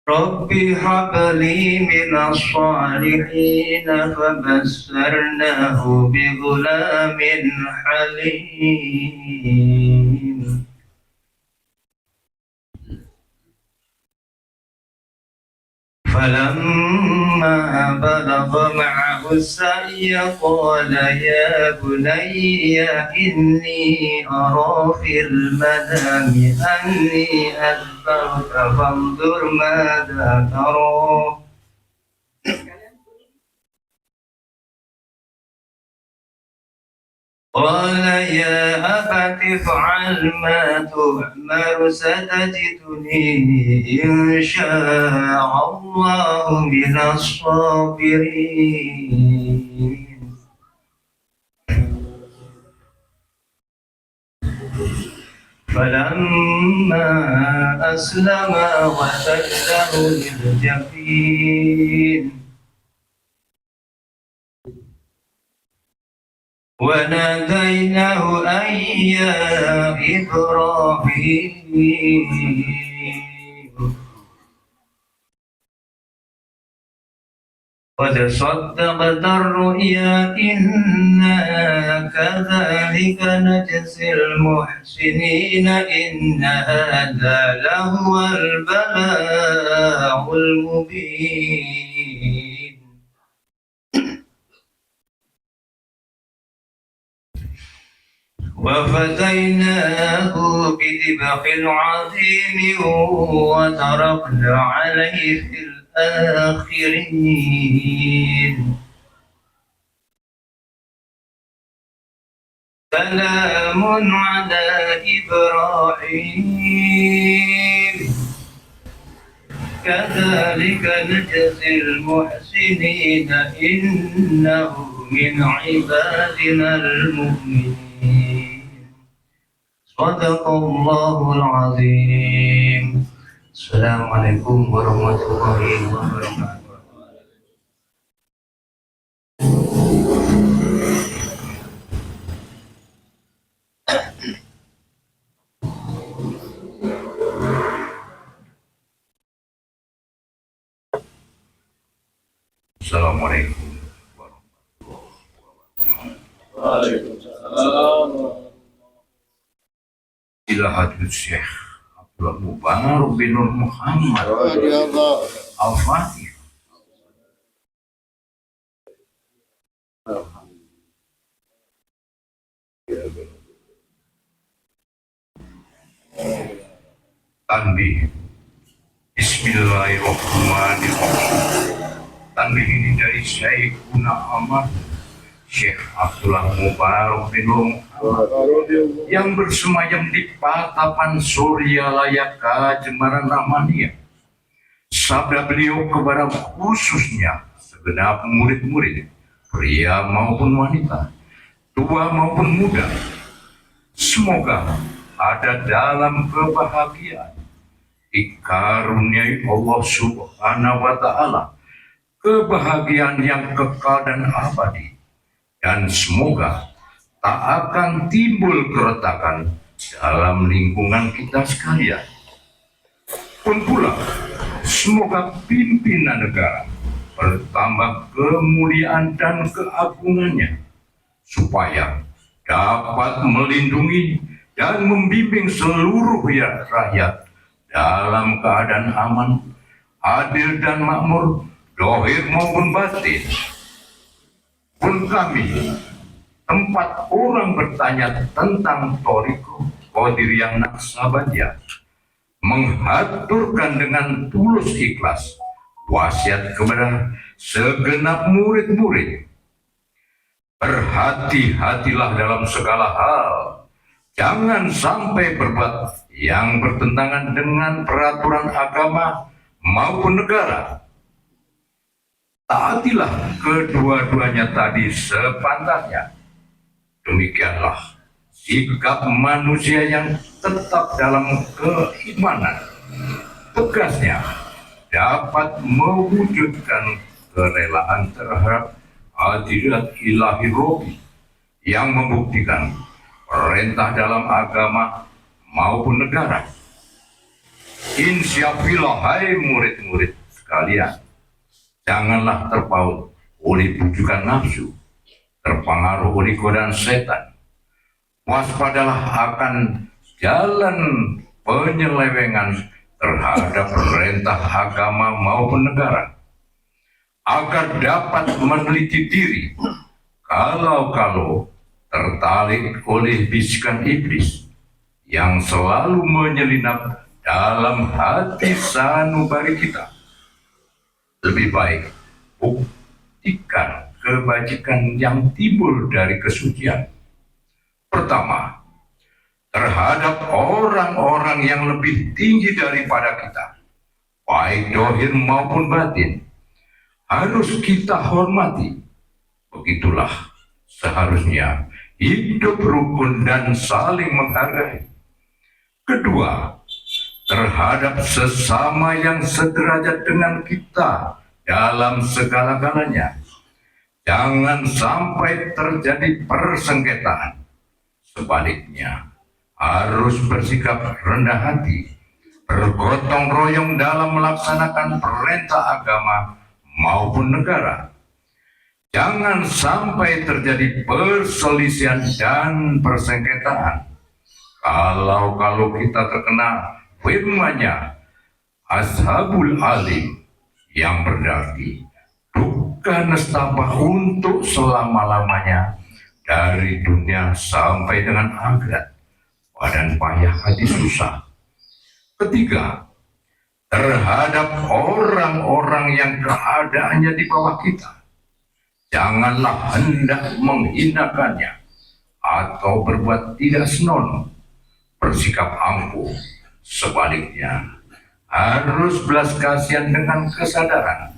Rabbi habli minas salihin fabasarnahu bighulamin halim. فلما بلغ معه السعي قال يا بني إني أرى في المنام أني أذبحك فانظر ماذا ترى قال يا أبت افعل ما تؤمر ستجدني إن شاء الله من الصابرين. فلما أسلما وتله للجبين وناديناه أن يا إبراهيم قد صدقت الرؤيا إنا كذلك نجزي المحسنين إن هذا لهو البلاء المبين. وفديناه بذبح عظيم وتركنا عليه في الآخرين. سلام على إبراهيم كذلك نجزي المحسنين إنه من عبادنا المؤمنين. صدق الله العظيم. Assalamualaikum warahmatullahi wabarakatuh. Assalamualaikum Waalaikumsalam. ila hadis Syekh Abdullah Mubarak bin Nur Muhammad Al-Fatih. Tanbih. Bismillahirrahmanirrahim. Tanbih ini dari Syekhuna Ahmad Syekh Abdullah Mubarak bin Nur Muhammad yang bersemayam di Patapan Surya Layaka Jembaran Rahmaniyah. Sabda beliau kepada khususnya segenap murid-murid, pria maupun wanita, tua maupun muda, semoga ada dalam kebahagiaan, dikaruniai Allah Subhanahu wa Ta'ala kebahagiaan yang kekal dan abadi, dan semoga tak akan timbul keretakan dalam lingkungan kita sekalian. Pun pula, semoga pimpinan negara bertambah kemuliaan dan keagungannya, supaya dapat melindungi dan membimbing seluruh rakyat dalam keadaan aman, adil dan makmur, zahir maupun batin. Pun kami, tempat orang bertanya tentang Thariqah Qadiriyah Naqsabandiyah, menghaturkan dengan tulus ikhlas wasiat kepada segenap murid-murid. Berhati-hatilah dalam segala hal, jangan sampai berbuat yang bertentangan dengan peraturan agama maupun negara. Taatilah kedua-duanya tadi sepantasnya. Demikianlah sikap manusia yang tetap dalam keimanan. Tegasnya dapat mewujudkan kerelaan terhadap hadirat ilahi rohi yang membuktikan perintah dalam agama maupun negara. Insyaallah, hai murid-murid sekalian, janganlah terpaut oleh bujukan nafsu, terpengaruh oleh godaan setan. Waspadalah akan jalan penyelewengan terhadap perintah agama maupun negara, agar dapat meneliti diri kalau tertarik oleh bisikan iblis yang selalu menyelinap dalam hati sanubari kita. Lebih baik buktikan kebajikan yang timbul dari kesucian. Pertama, terhadap orang-orang yang lebih tinggi daripada kita, baik zahir maupun batin, harus kita hormati. Begitulah seharusnya hidup rukun dan saling menghargai. Kedua, terhadap sesama yang sederajat dengan kita dalam segala-galanya, jangan sampai terjadi persengketaan. Sebaliknya, harus bersikap rendah hati, bergotong royong dalam melaksanakan perintah agama maupun negara. Jangan sampai terjadi perselisihan dan persengketaan. Kalau kita terkena firman-Nya Ashabul Alim, yang berarti duka nestapa untuk selama-lamanya dari dunia sampai dengan akhirat, badan payah hati susah. Ketiga, terhadap orang-orang yang keadaannya di bawah kita, janganlah hendak menghinakannya atau berbuat tidak senonoh, bersikap angkuh. Sebaliknya, harus belas kasihan dengan kesadaran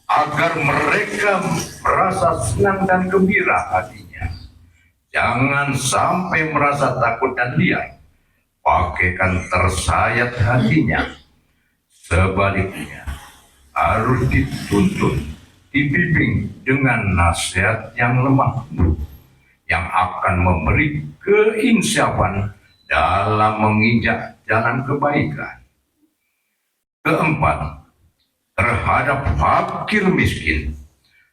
agar mereka merasa senang dan gembira hatinya. Jangan sampai merasa takut dan liar, bagaikan tersayat hatinya. Sebaliknya, harus dituntun, dibimbing dengan nasihat yang lemah lembut, yang akan memberi keinsafan dalam menginjak jalan kebaikan. Keempat, terhadap fakir miskin,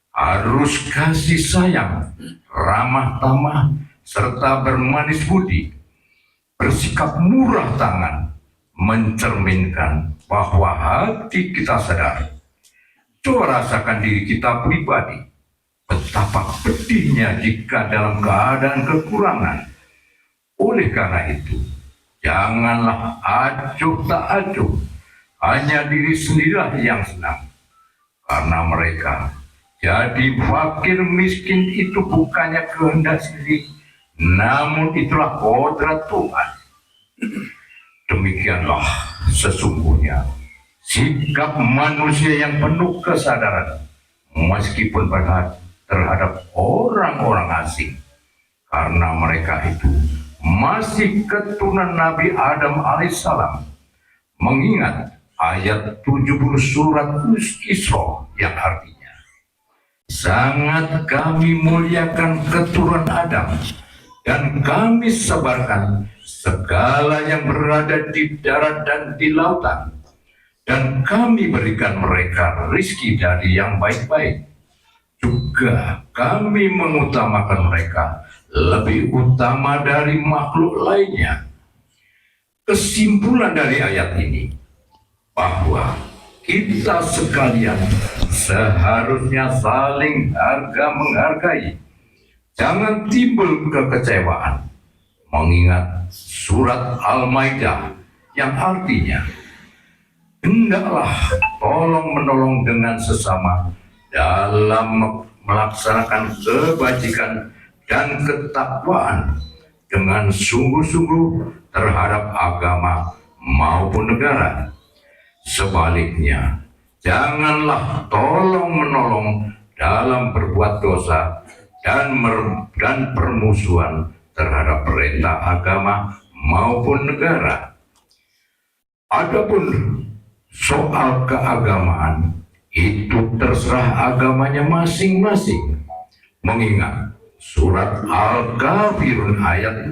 harus kasih sayang, ramah tamah, serta bermanis budi, bersikap murah tangan, mencerminkan bahwa hati kita sadar. Coba rasakan diri kita pribadi, betapa pedihnya jika dalam keadaan kekurangan. Oleh karena itu, janganlah acuh tak acuh, hanya diri sendirilah yang senang. Karena mereka jadi fakir miskin itu bukannya kehendak sendiri, namun itulah kodrat Tuhan. Demikianlah sesungguhnya sikap manusia yang penuh kesadaran, meskipun berat terhadap orang-orang asing, karena mereka itu masih keturunan Nabi Adam alaihissalam. Mengingat ayat 70 surat Isra yang artinya, sangat kami muliakan keturunan Adam dan kami sebarkan segala yang berada di darat dan di lautan, dan kami berikan mereka rizki dari yang baik-baik. Juga kami mengutamakan mereka lebih utama dari makhluk lainnya. Kesimpulan dari ayat ini bahwa kita sekalian seharusnya saling harga-menghargai. Jangan timbul kekecewaan, mengingat surat Al-Maidah yang artinya, hendaklah tolong-menolong dengan sesama dalam melaksanakan kebajikan dan ketakwaan dengan sungguh-sungguh terhadap agama maupun negara. Sebaliknya, janganlah tolong-menolong dalam berbuat dosa dan permusuhan terhadap perintah agama maupun negara. Adapun soal keagamaan, itu terserah agamanya masing-masing. Mengingat surat Al-Kafirun ayat 6,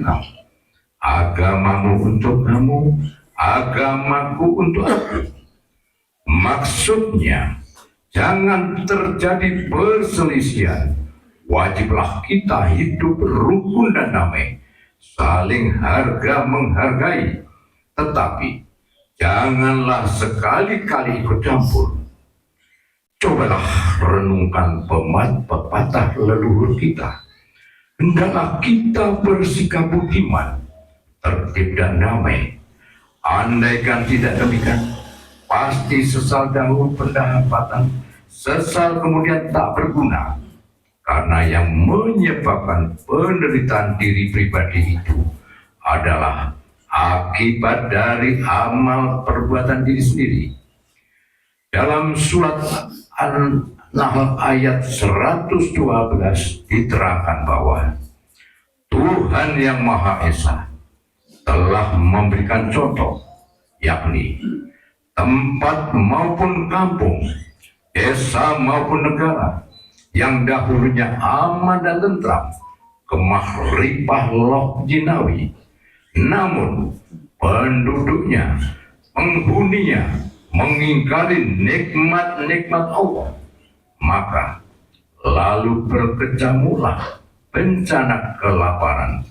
agamamu untuk kamu, agamaku untuk aku. Maksudnya, jangan terjadi perselisihan. Wajiblah kita hidup rukun dan damai, saling harga-menghargai. Tetapi, janganlah sekali-kali ikut campur. Cobalah renungkan pepatah leluhur kita. Hendaklah kita bersikap budiman, tertib dan damai. Andaikan tidak demikian, pasti sesal dahulu pendapatan, sesal kemudian tak berguna. Karena yang menyebabkan penderitaan diri pribadi itu adalah akibat dari amal perbuatan diri sendiri. Dalam surat An-Nahl ayat 112 diterangkan bahwa Tuhan yang Maha Esa telah memberikan contoh, yakni tempat maupun kampung, desa maupun negara yang dahulunya aman dan tentram, kemah ripah loh jinawi, namun penduduknya, penghuninya mengingkari nikmat-nikmat Allah, maka lalu berkecamuklah bencana kelaparan,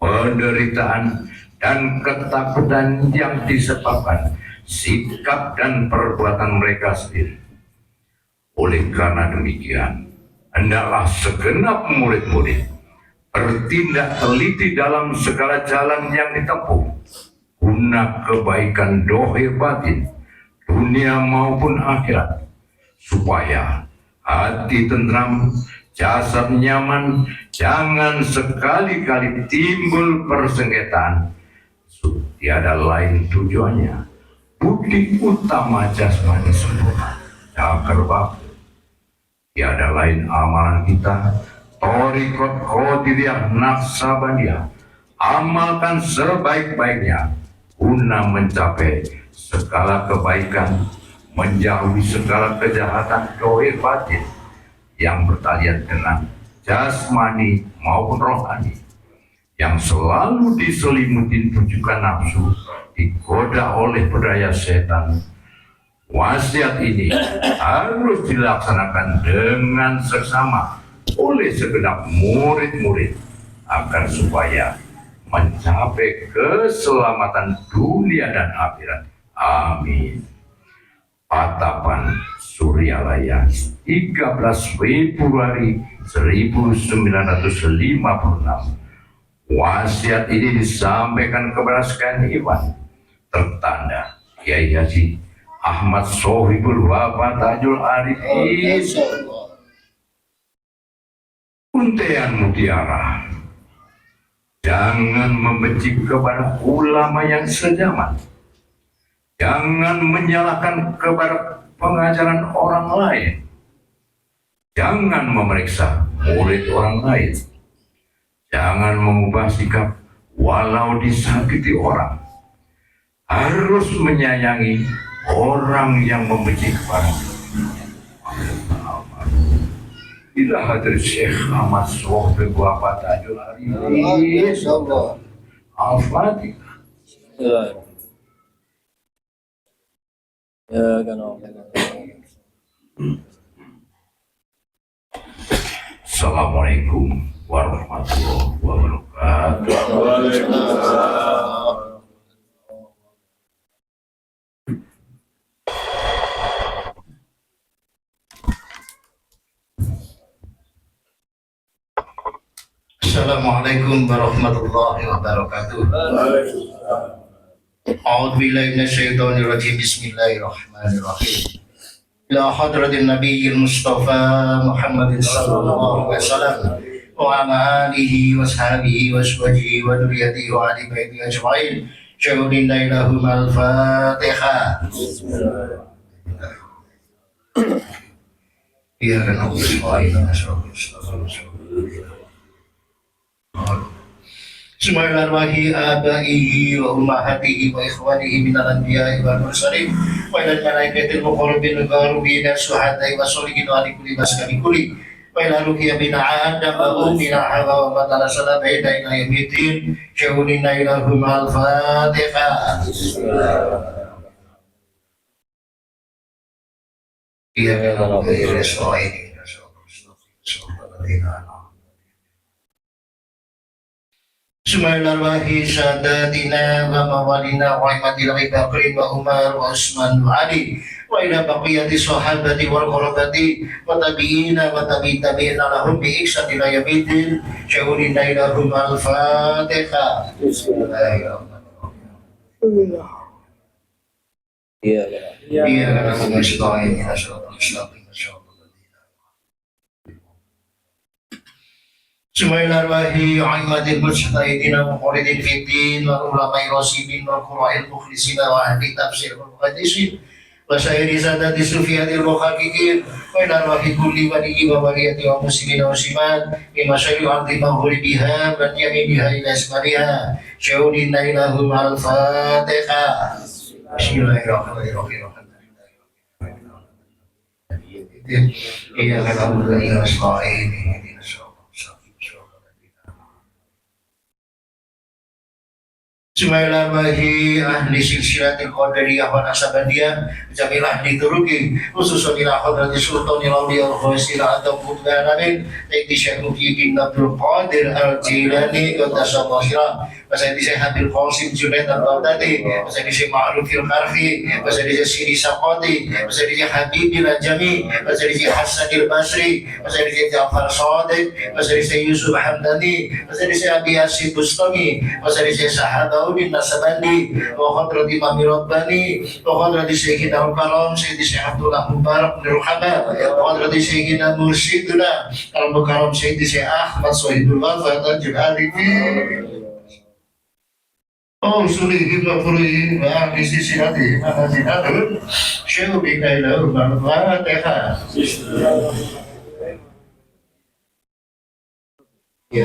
penderitaan, dan ketakutan yang disebabkan sikap dan perbuatan mereka sendiri. Oleh karena demikian, hendaklah segenap murid-murid bertindak teliti dalam segala jalan yang ditempuh, guna kebaikan dohir batin, dunia maupun akhirat, supaya hati tentram, jasad nyaman, jangan sekali-kali timbul persengketaan. Tiada lain tujuannya, budi utama jasmani sempurna, cakar bakti. Tiada lain amalan kita, Thariqat Qadiriyah Naqsabandiyah, amalkan sebaik-baiknya guna mencapai segala kebaikan, menjauhi segala kejahatan dohir batin yang bertalian dengan jasmani maupun rohani, yang selalu diselimuti pujukan nafsu, digoda oleh berdaya setan. Wasiat ini harus dilaksanakan dengan seksama oleh segenap murid-murid agar supaya mencapai keselamatan dunia dan akhirat. Amin. Patapan Suryalaya, 13 Februari 1956. Wasiat ini disampaikan kepada sekalian Iwan, tertanda Kiai Haji Ahmad Sohibul Wafat Tajul Arifin, Untean Mutiara. Jangan membenci kepada ulama yang sejaman. Jangan menyalahkan kepada pengajaran orang lain. Jangan memeriksa murid orang lain. Jangan mengubah sikap walau disakiti orang. Harus menyayangi orang yang membenci kepada إلى حضرة الشيخ أحمد صوف وفاة تاج العارفين. الفاتحة. Assalamualaikum warahmatullahi wabarakatuh. Assalamualaikum warahmatullahi wabarakatuh. A'udzu billahi minasyaitonir rajim. Bismillahirrahmanirrahim. Ila hadratin nabiyil mustafa Muhammadin sallallahu alaihi wasallam wa ala alihi wa sahbihi wa azwajihi wa dzurriyyatihi wa ahli baitihi ajma'in. Syahudin lahum al-Fatihah. Ya Bismillahirrahmanirrahim. Abaihi wa ummahatihi wa ikhwanihi minal anbiya'i wal mursalin wa ilal malaikatil muqarrabin gharubin syuhada'i wa sholihin wa ali kulli maskani kulli wa ila ruhiya bin adam wa ummina hawa wa matala salabaina ila yamitin syahudina ilahum al-Fatihah. Ya Bismillahirrahmanirrahim. Sadatina wa mawalina wa imadil Bakrin wa Umar wa Usman wa Ali wa ila baqiyati sahabati wal qurabati wa tabi'ina wa tabi'ina lahum bi ihsan ila yaumiddin. Syahudina ilahum al-Fatihah. Bismillahirrahmanirrahim. Aimadil mujtahidina wa muqallidin fiddin wa ulama'i rasidin wa qura'il mukhlisina wa ahli tafsir wa muhaddisin wa syairi sadati sufiyatil muhaqqiqin wa ila rahi kulli waliyyi wa waliyati wa muslimin wa muslimat bima syari'u ardi maghribiha wa yaminiha ila ismariha syahudina ilahum al-Fatihah. Bismillahirrahmanirrahim. Iya na'budu wa iyyaka nasta'in. Bismillahirrahmanirrahim. Ahli silsilatil qadariyah wa nasabandiyah jamil ahli turuki khususun ila hadrati sultanil awliya wa sila adam qutban amin sayyidi syekh Muhyiddin Abdul Qadir al-Jilani qaddasallahu sirah wa sayyidi syekh Abdul Qasim Junaid al-Baghdadi wa sayyidi syekh Ma'ruf al-Karfi wa sayyidi syekh Siri Saqati wa sayyidi syekh Habibil Ajami wa sayyidi syekh Hasan al-Basri wa sayyidi syekh Ja'far Shadiq wa sayyidi syekh Yusuf Hamdani wa sayyidi syekh Abi Yasin Bustami wa sayyidi syekh Sahaba bin Nasabandi wa khadrat Imam Rabbani wa khadrat Syekhina Al-Karam Sayyidi Syekh Abdullah Mubarak bin Ruhaba wa khadrat Syekhina Mursyiduna Al-Mukarram Sayyidi Syekh Ahmad Sohibul Wafat Al-Jur'alifi sulihi wa furuhi wa ahli silsilati manazilahum syuhudina ilahum al-Fatihah. Ya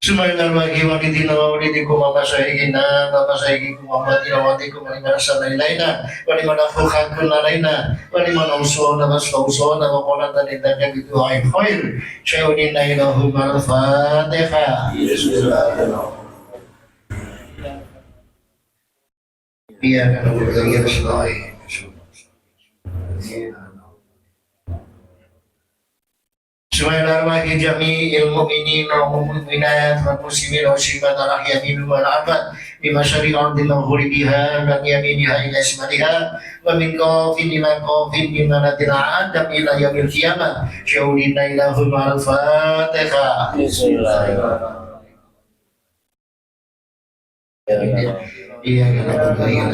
Bismillahirrahmanirrahim. Walidina wa walidikum wa masyayikina wa masyayikikum wa matina wa wadikum wa liman asana ilaina wa liman afukhakun alaina wa liman awsona wa stawsona wa qolatan indaka bidu'ain khair syahudina ilahum al-Fatihah. Iya kan Allah ya Bismillahirrahmanirrahim. Jami'il mu'minin wa mu'minat wal muslimin wa muslimat al-ahya minhum wal amwat bima syari'a ardi maghribiha wa yaminiha ila shimaliha wa min qafin ila qafin bima nadina adam ila yaumil qiyamah syahudina ilahum al-Fatihah. Iya kan Allah ya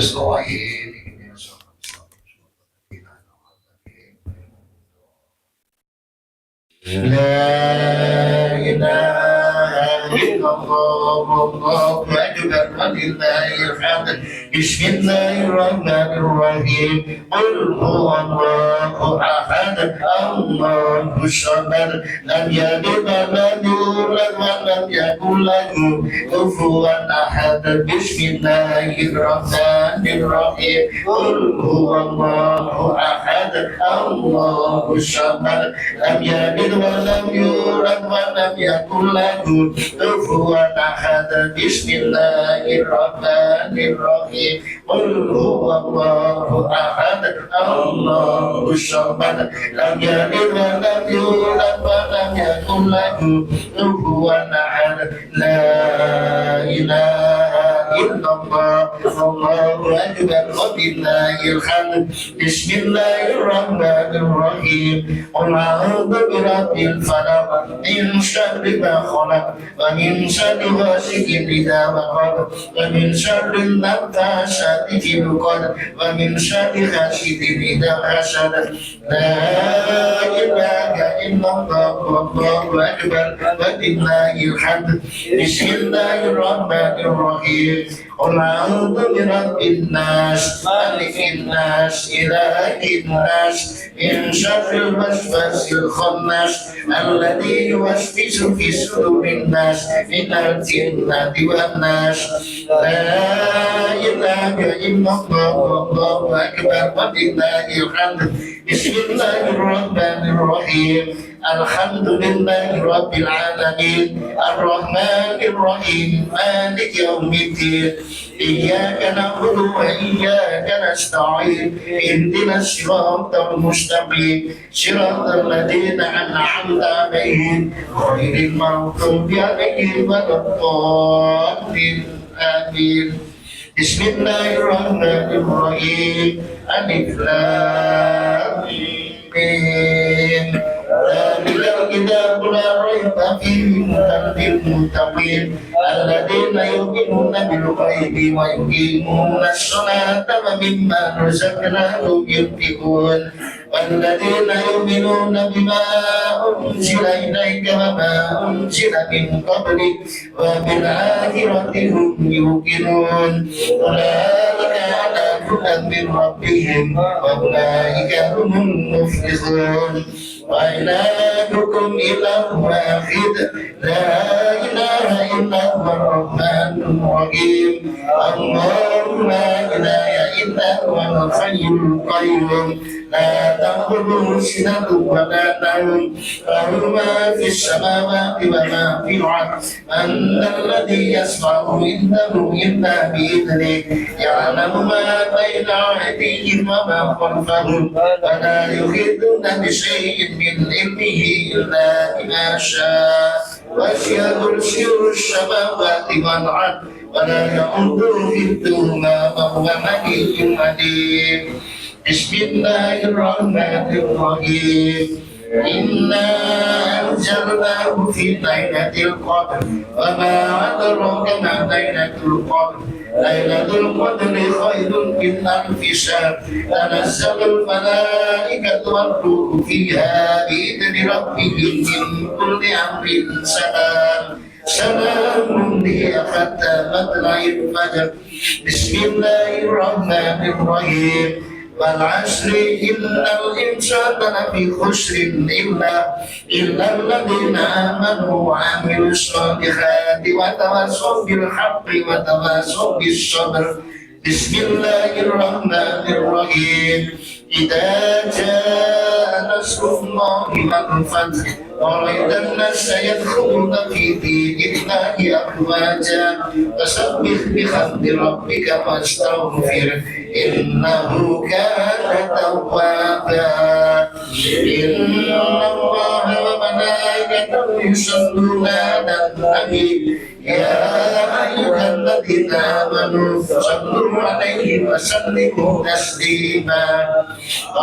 La ilaha illallah wallahu akbar walillahil hamd. Bismillahirrahmanirrahim. Qul huwallahu ahad Allahus samad lam yalid wa lam yulad يولد ولم يكن له كفوا أحد بسم الله الرحمن الرحيم قل هو الله أحد الله الصمد لم يلد ولم يولد ولم يكن له كفوا أحد بسم الله الرحمن الرحيم قل هو الله أحد الله الصمد لم يلد ولم يولد ولم يكن له كفوا أحد لا إله إلا الله الله أكبر ولله الحمد بسم الله الرحمن الرحيم قل أعوذ برب الفلق من شر ما خلق ومن شر غاسق إذا وقب ومن شر النفاثات في العقد ومن شر حاسد إذا حسد لا إله إلا الله والله أكبر ولله الحمد بسم الله الرحمن الرحيم قل أعوذ برب الناس مالك الناس إله الناس من شر الوسواس الخناس الذي يوسوس في صدور الناس من الجنة والناس لا إله إلا الله والله أكبر ولله الحمد بسم الله الرحمن الرحيم الحمد لله رب العالمين الرحمن الرحيم مالك يوم الدين إياك نعبد وإياك نستعين اهدنا الصراط المستقيم صراط الذين أنعمت عليهم غير المغضوب عليهم ولا الضالين آمين بسم الله الرحمن الرحيم ألف لام ميم ذلك الكتاب لا ريب فيه هدى للمتقين الذين يؤمنون بالغيب ويقيمون الصلاة ومما رزقناهم ينفقون والذين يؤمنون بما أنزل إليك وما أنزل من قبلك وبالآخرة هم يوقنون أولئك على هدى من ربهم وأولئك هم المفلحون وإلهكم إله واحد لا إله إلا هو الرحمن الرحيم اللهم لا إله إلا هو الحي القيوم لا تأخذه سنة ولا نوم له ما في السماوات وما في الأرض من ذا الذي يشفع عنده إلا بإذنه يعلم ما بين أيديهم وما خلفهم ولا يحيطون بشيء من علمه إلا بما شاء وسع كرسيه السماوات والأرض ولا يؤوده حفظهما وهو العلي العظيم بسم الله الرحمن الرحيم إنا أنزلناه في ليلة القدر وما أدراك ما ليلة القدر ليلة القدر خير من ألف شهر تنزل الملائكة والروح فيها بإذن ربهم من كل أمر سلام هي حتى مطلع الفجر بسم الله الرحمن الرحيم والعصر إن الإنسان لفي خسر إلا الذين آمنوا وعملوا الصالحات وتواصوا بالحق وتواصوا بالصبر بسم الله الرحمن الرحيم إذا جاء نصر الله والفتح ورأيت الناس يدخلون في دين الله أفواجا فسبح بحمد ربك واستغفره إنه كان توابا إن الله وملائكته يصلون على النبي يا أيها الذين آمنوا صلوا عليه وسلموا تسليما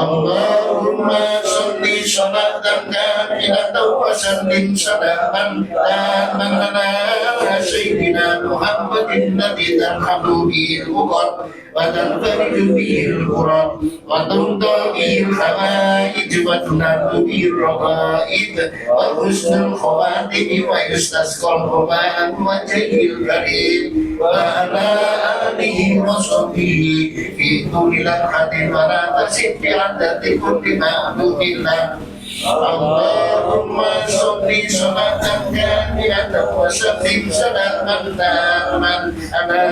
اللهم صل صلاة كاملة وسلم سلاما تاما على سيدنا محمد الذي ترحم به الأمر وتنفرج به الكرب وتمضى به الحوائج وتنال به الرغائب وحسن الخواتم ويستسقى الغمام وجهه الكريم وعلى آله وصحبه في طول لمحة ولا تسد بعدد كل معلوم له Allahumma sholli sholatan kamilatan wa sallim salaman taman ala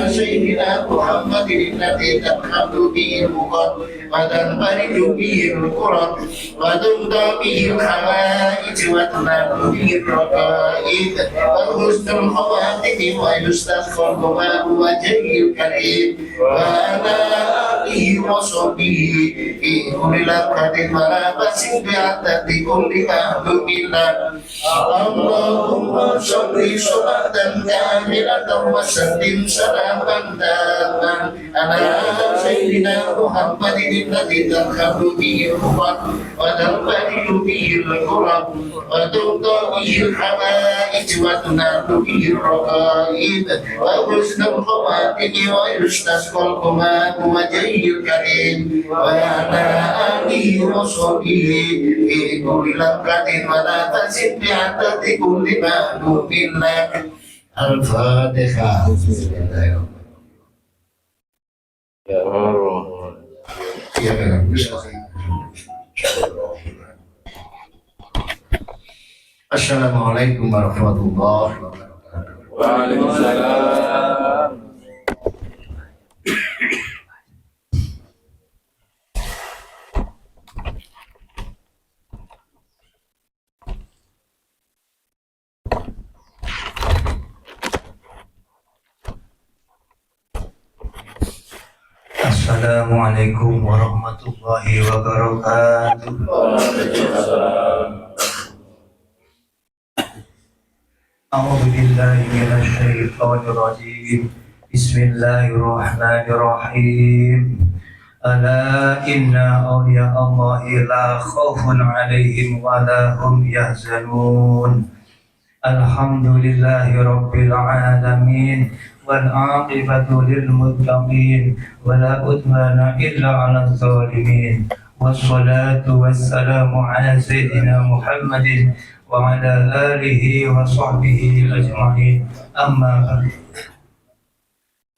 sayyidina Muhammadin alladhi tanhamdu bihi al-muqad wa tanfaridu bihi al-qurab wa tunta bihi al-hawaij wa tunabu bihi al-raqaib wa husnul khawatim wa yustasqal qama'u wa jahil karim wa ala alihi wa sahbihi ulil qadri wa basin bi'atati kulli mahdumillah. Allahumma sholli sholatan kamilatan wa sallim salaman taman ala sayyidina Muhammadin alladhi tanhamdu bihi al-uqad wa tanfaridu bihi al-qurab wa tunta bihi al-hawaij wa tunabu bihi al-raqaib wa husnul khawatim wa yustasqal qama'u wa jahil karim wa ala alihi wa sahbihi ulil qadri wa la tasid bi'atati kulli mahdubin lak. Al-Fatihah. Ya Assalamualaikum warahmatullahi wabarakatuh. Waalaikumsalam. Assalamualaikum warahmatullahi wabarakatuh. A'udzu billahi minasy syaithanir rajim. Bismillahirrahmanirrahim. Ala inna awliya Allahi la khaufun 'alaihim wa la hum yahzanun. Alhamdulillahi rabbil alamin. والعاقبة للمتقين ولا عدوان إلا على الظالمين والصلاة والسلام على سيدنا محمد وعلى آله وصحبه أجمعين أما بعد.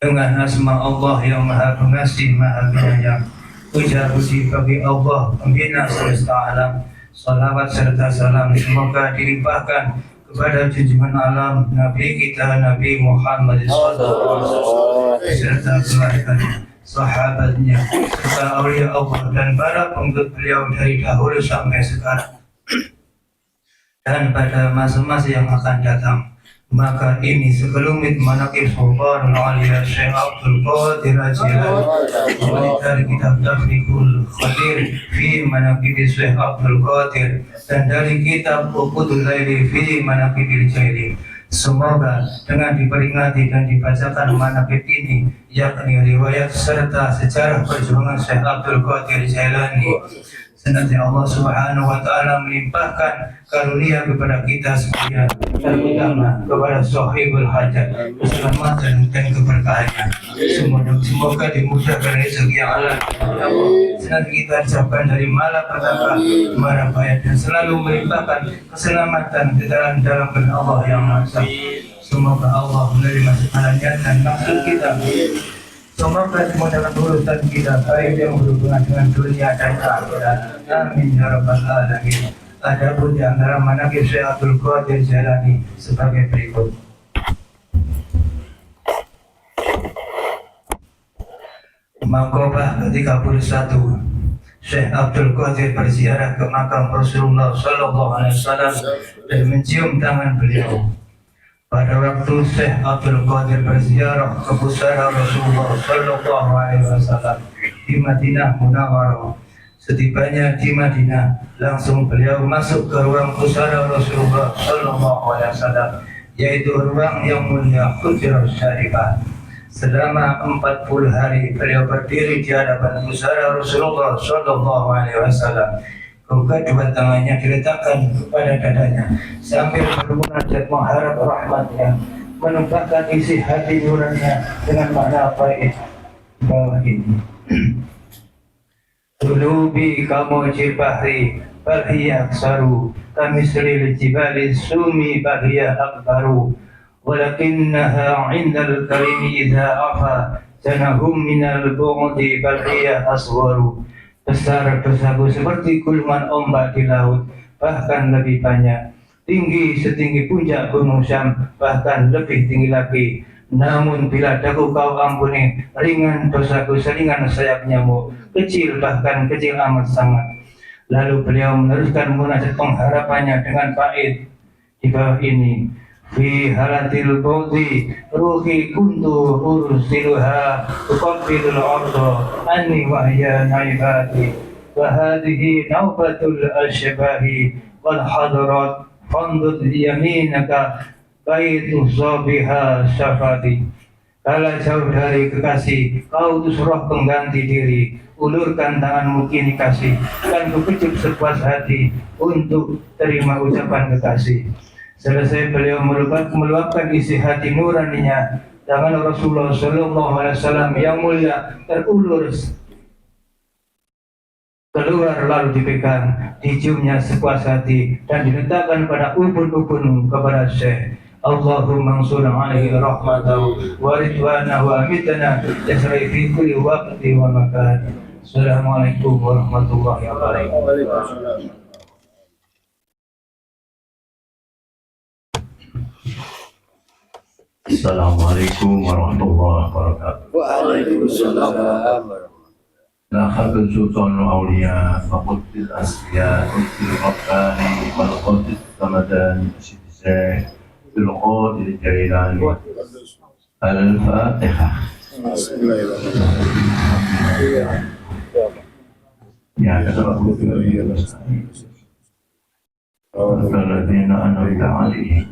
Dengan asma Allah yang Maha Pengasih Maha Penyayang, puja puji bagi Allah Pembina semesta alam. Salawat serta salam semoga dilimpahkan kepada junjungan alam Nabi kita Nabi Muhammad SAW serta keluarganya, sahabatnya, serta aulia Allah dan para pengikut beliau dari dahulu sampai sekarang dan pada masa-masa yang akan datang. Maka ini sekelumit manaqib Sultan Aulia Syekh Abdul Qadir Al-Jilani dari kitab Tafriqul Qadir fi manaqib Syekh Abdul Qadir dan dari kitab Uqudul Laili fi manaqib Jaili. Semoga dengan diperingati dan dibacakan manaqib ini, yakni riwayat serta sejarah perjuangan Syekh Abdul Qadir Jailani, senantiasa Allah Subhanahu wa taala melimpahkan karunia kepada kita sekalian, terutama kepada sahibul hajat, keselamatan dan keberkahannya. Semoga dimudahkan rezeki yang halal, senantiasa kita ucapkan dari malapetaka marapayat dan selalu melimpahkan keselamatan ke dalam Allah yang Maha Esa. Semoga Allah menerima segala niat dan maksud kita. Semoga dimudahkan urusan kita, baik yang berhubungan dengan dunia dan akhirat. Amin ya rabbal alamin. Adapun di antara manaqib Syekh Abdul Qadir Jailani sebagai berikut. Maqobah ke-31, Syekh Abdul Qadir berziarah ke makam Rasulullah SAW dan mencium tangan beliau. Pada waktu Syekh Abdul Qadir berziarah ke pusara Rasulullah SAW di Madinah Munawwarah, setibanya di Madinah, langsung beliau masuk ke ruang pusara Rasulullah SAW, yaitu ruang yang mulia Hujrah Syarifah. Selama 40 hari beliau berdiri di hadapan pusara Rasulullah SAW. Kedua tangannya diletakkan kepada dadanya sambil bermunajat mengharap rahmatnya, menumpahkan isi hati nuraninya dengan makna baik bawah ini. Qulubi kamujil bahri balhiya aksaru kamislil jibali sumi bahriya akbaru walakinnaha indal karimi idha afa janahum minal bu'di balhiya aswaru Besar dosaku seperti gulungan ombak di laut, bahkan lebih banyak. Tinggi setinggi puncak gunung Syam, bahkan lebih tinggi lagi. Namun bila daku kau ampuni, ringan dosaku seringan sayap nyamuk, kecil bahkan kecil amat sangat. Lalu beliau meneruskan munajat pengharapannya dengan bait di bawah ini. Fi halatil bawdi ruhi kuntu ursiluha uqabbilul arda anni wahya naibati wa hadhihi naubatul asbahi wal hadarat fandud yaminaka baitu zabiha syafati. Kala jauh dari kekasih, kau utus roh pengganti diri, ulurkan tanganmu kini kasih, dan kukecup sepuas hati untuk terima ucapan kekasih. Selesai beliau meluapkan isi hati nuraninya, tangan Rasulullah SAW yang mulia terulur keluar lalu dipegang, diciumnya sepuas hati dan diletakkan pada ubun-ubun kepada Syekh. Allahumma ansur alaihi rahmatahu wa ridwanahu wa amitana yasrai fi kulli waqti wa makan. Assalamualaikum warahmatullahi wabarakatuh. Assalamualaikum warahmatullahi wabarakatuh. Waalaikumsalam. Nakhadul sultanul awliya Fakultil asliya Uktil Rabbani Malkotil Ramadan Sidizah Bilqadir Jailani Al-Fatihah. Ya Rabbi Al-Ladina an'amta alaihim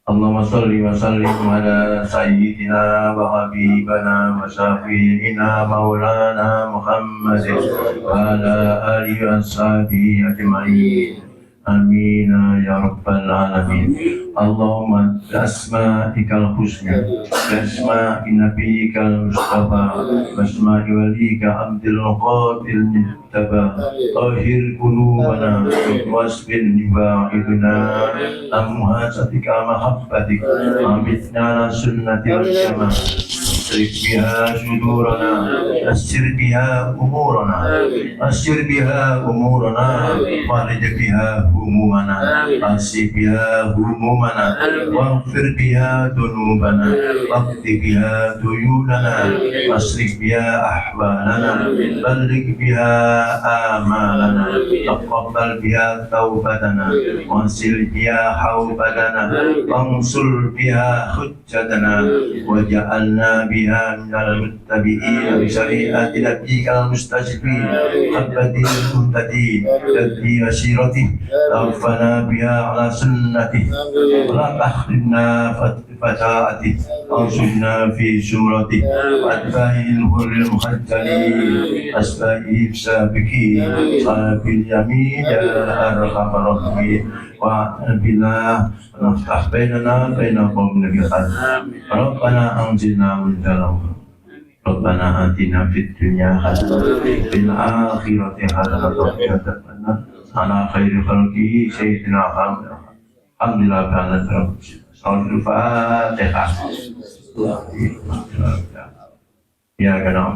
Allahumma salli wa sallim ala sayyidina wa habibana wa syafi'ina maulana Muhammadin wa ala alihi wa sahbihi ajma'in. Amin ya rabbal alamin. Allahumma asma'ikal husna asma'i nabiyyikal mustafa asma'i walika abdil qadir mujtaba tahir qulubana wasbin niba'iduna amhasatika mahabbatik amitna ala sunnati wal jamaah asrik biha sudurana asir biha umurana asir biha umurana walid biha humumana asir biha humumana waghfir biha dunubana waqti biha duyunana asrik biha ahwalana balligh biha amalana taqabbal biha taubatana wasil biha haubatana wansul biha hujjatana waja'alna biha minal muttabi'ina bi syari'ati nabiyyikal mustajibin habbatil muhtadin ladhi wasirati tawfana biha ala sunnati wa tahrimna fata'ati ansurna fi sumrati wa atba'il hurril muhajjalin asba'ib sabiki sabil yamin ya arhamar rahimin wa billah naftah bainana baina qawmin biqad rabbana anzilna munzalam rabbana atina fid dunya hasanah fil akhirati hasanah wa qina adzabannar ana khairul khalqi sayyidina Muhammad alhamdulillah kana sallallahu fatihah ya kana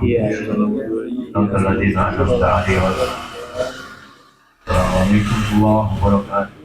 Assalamualaikum warahmatullahi wabarakatuh.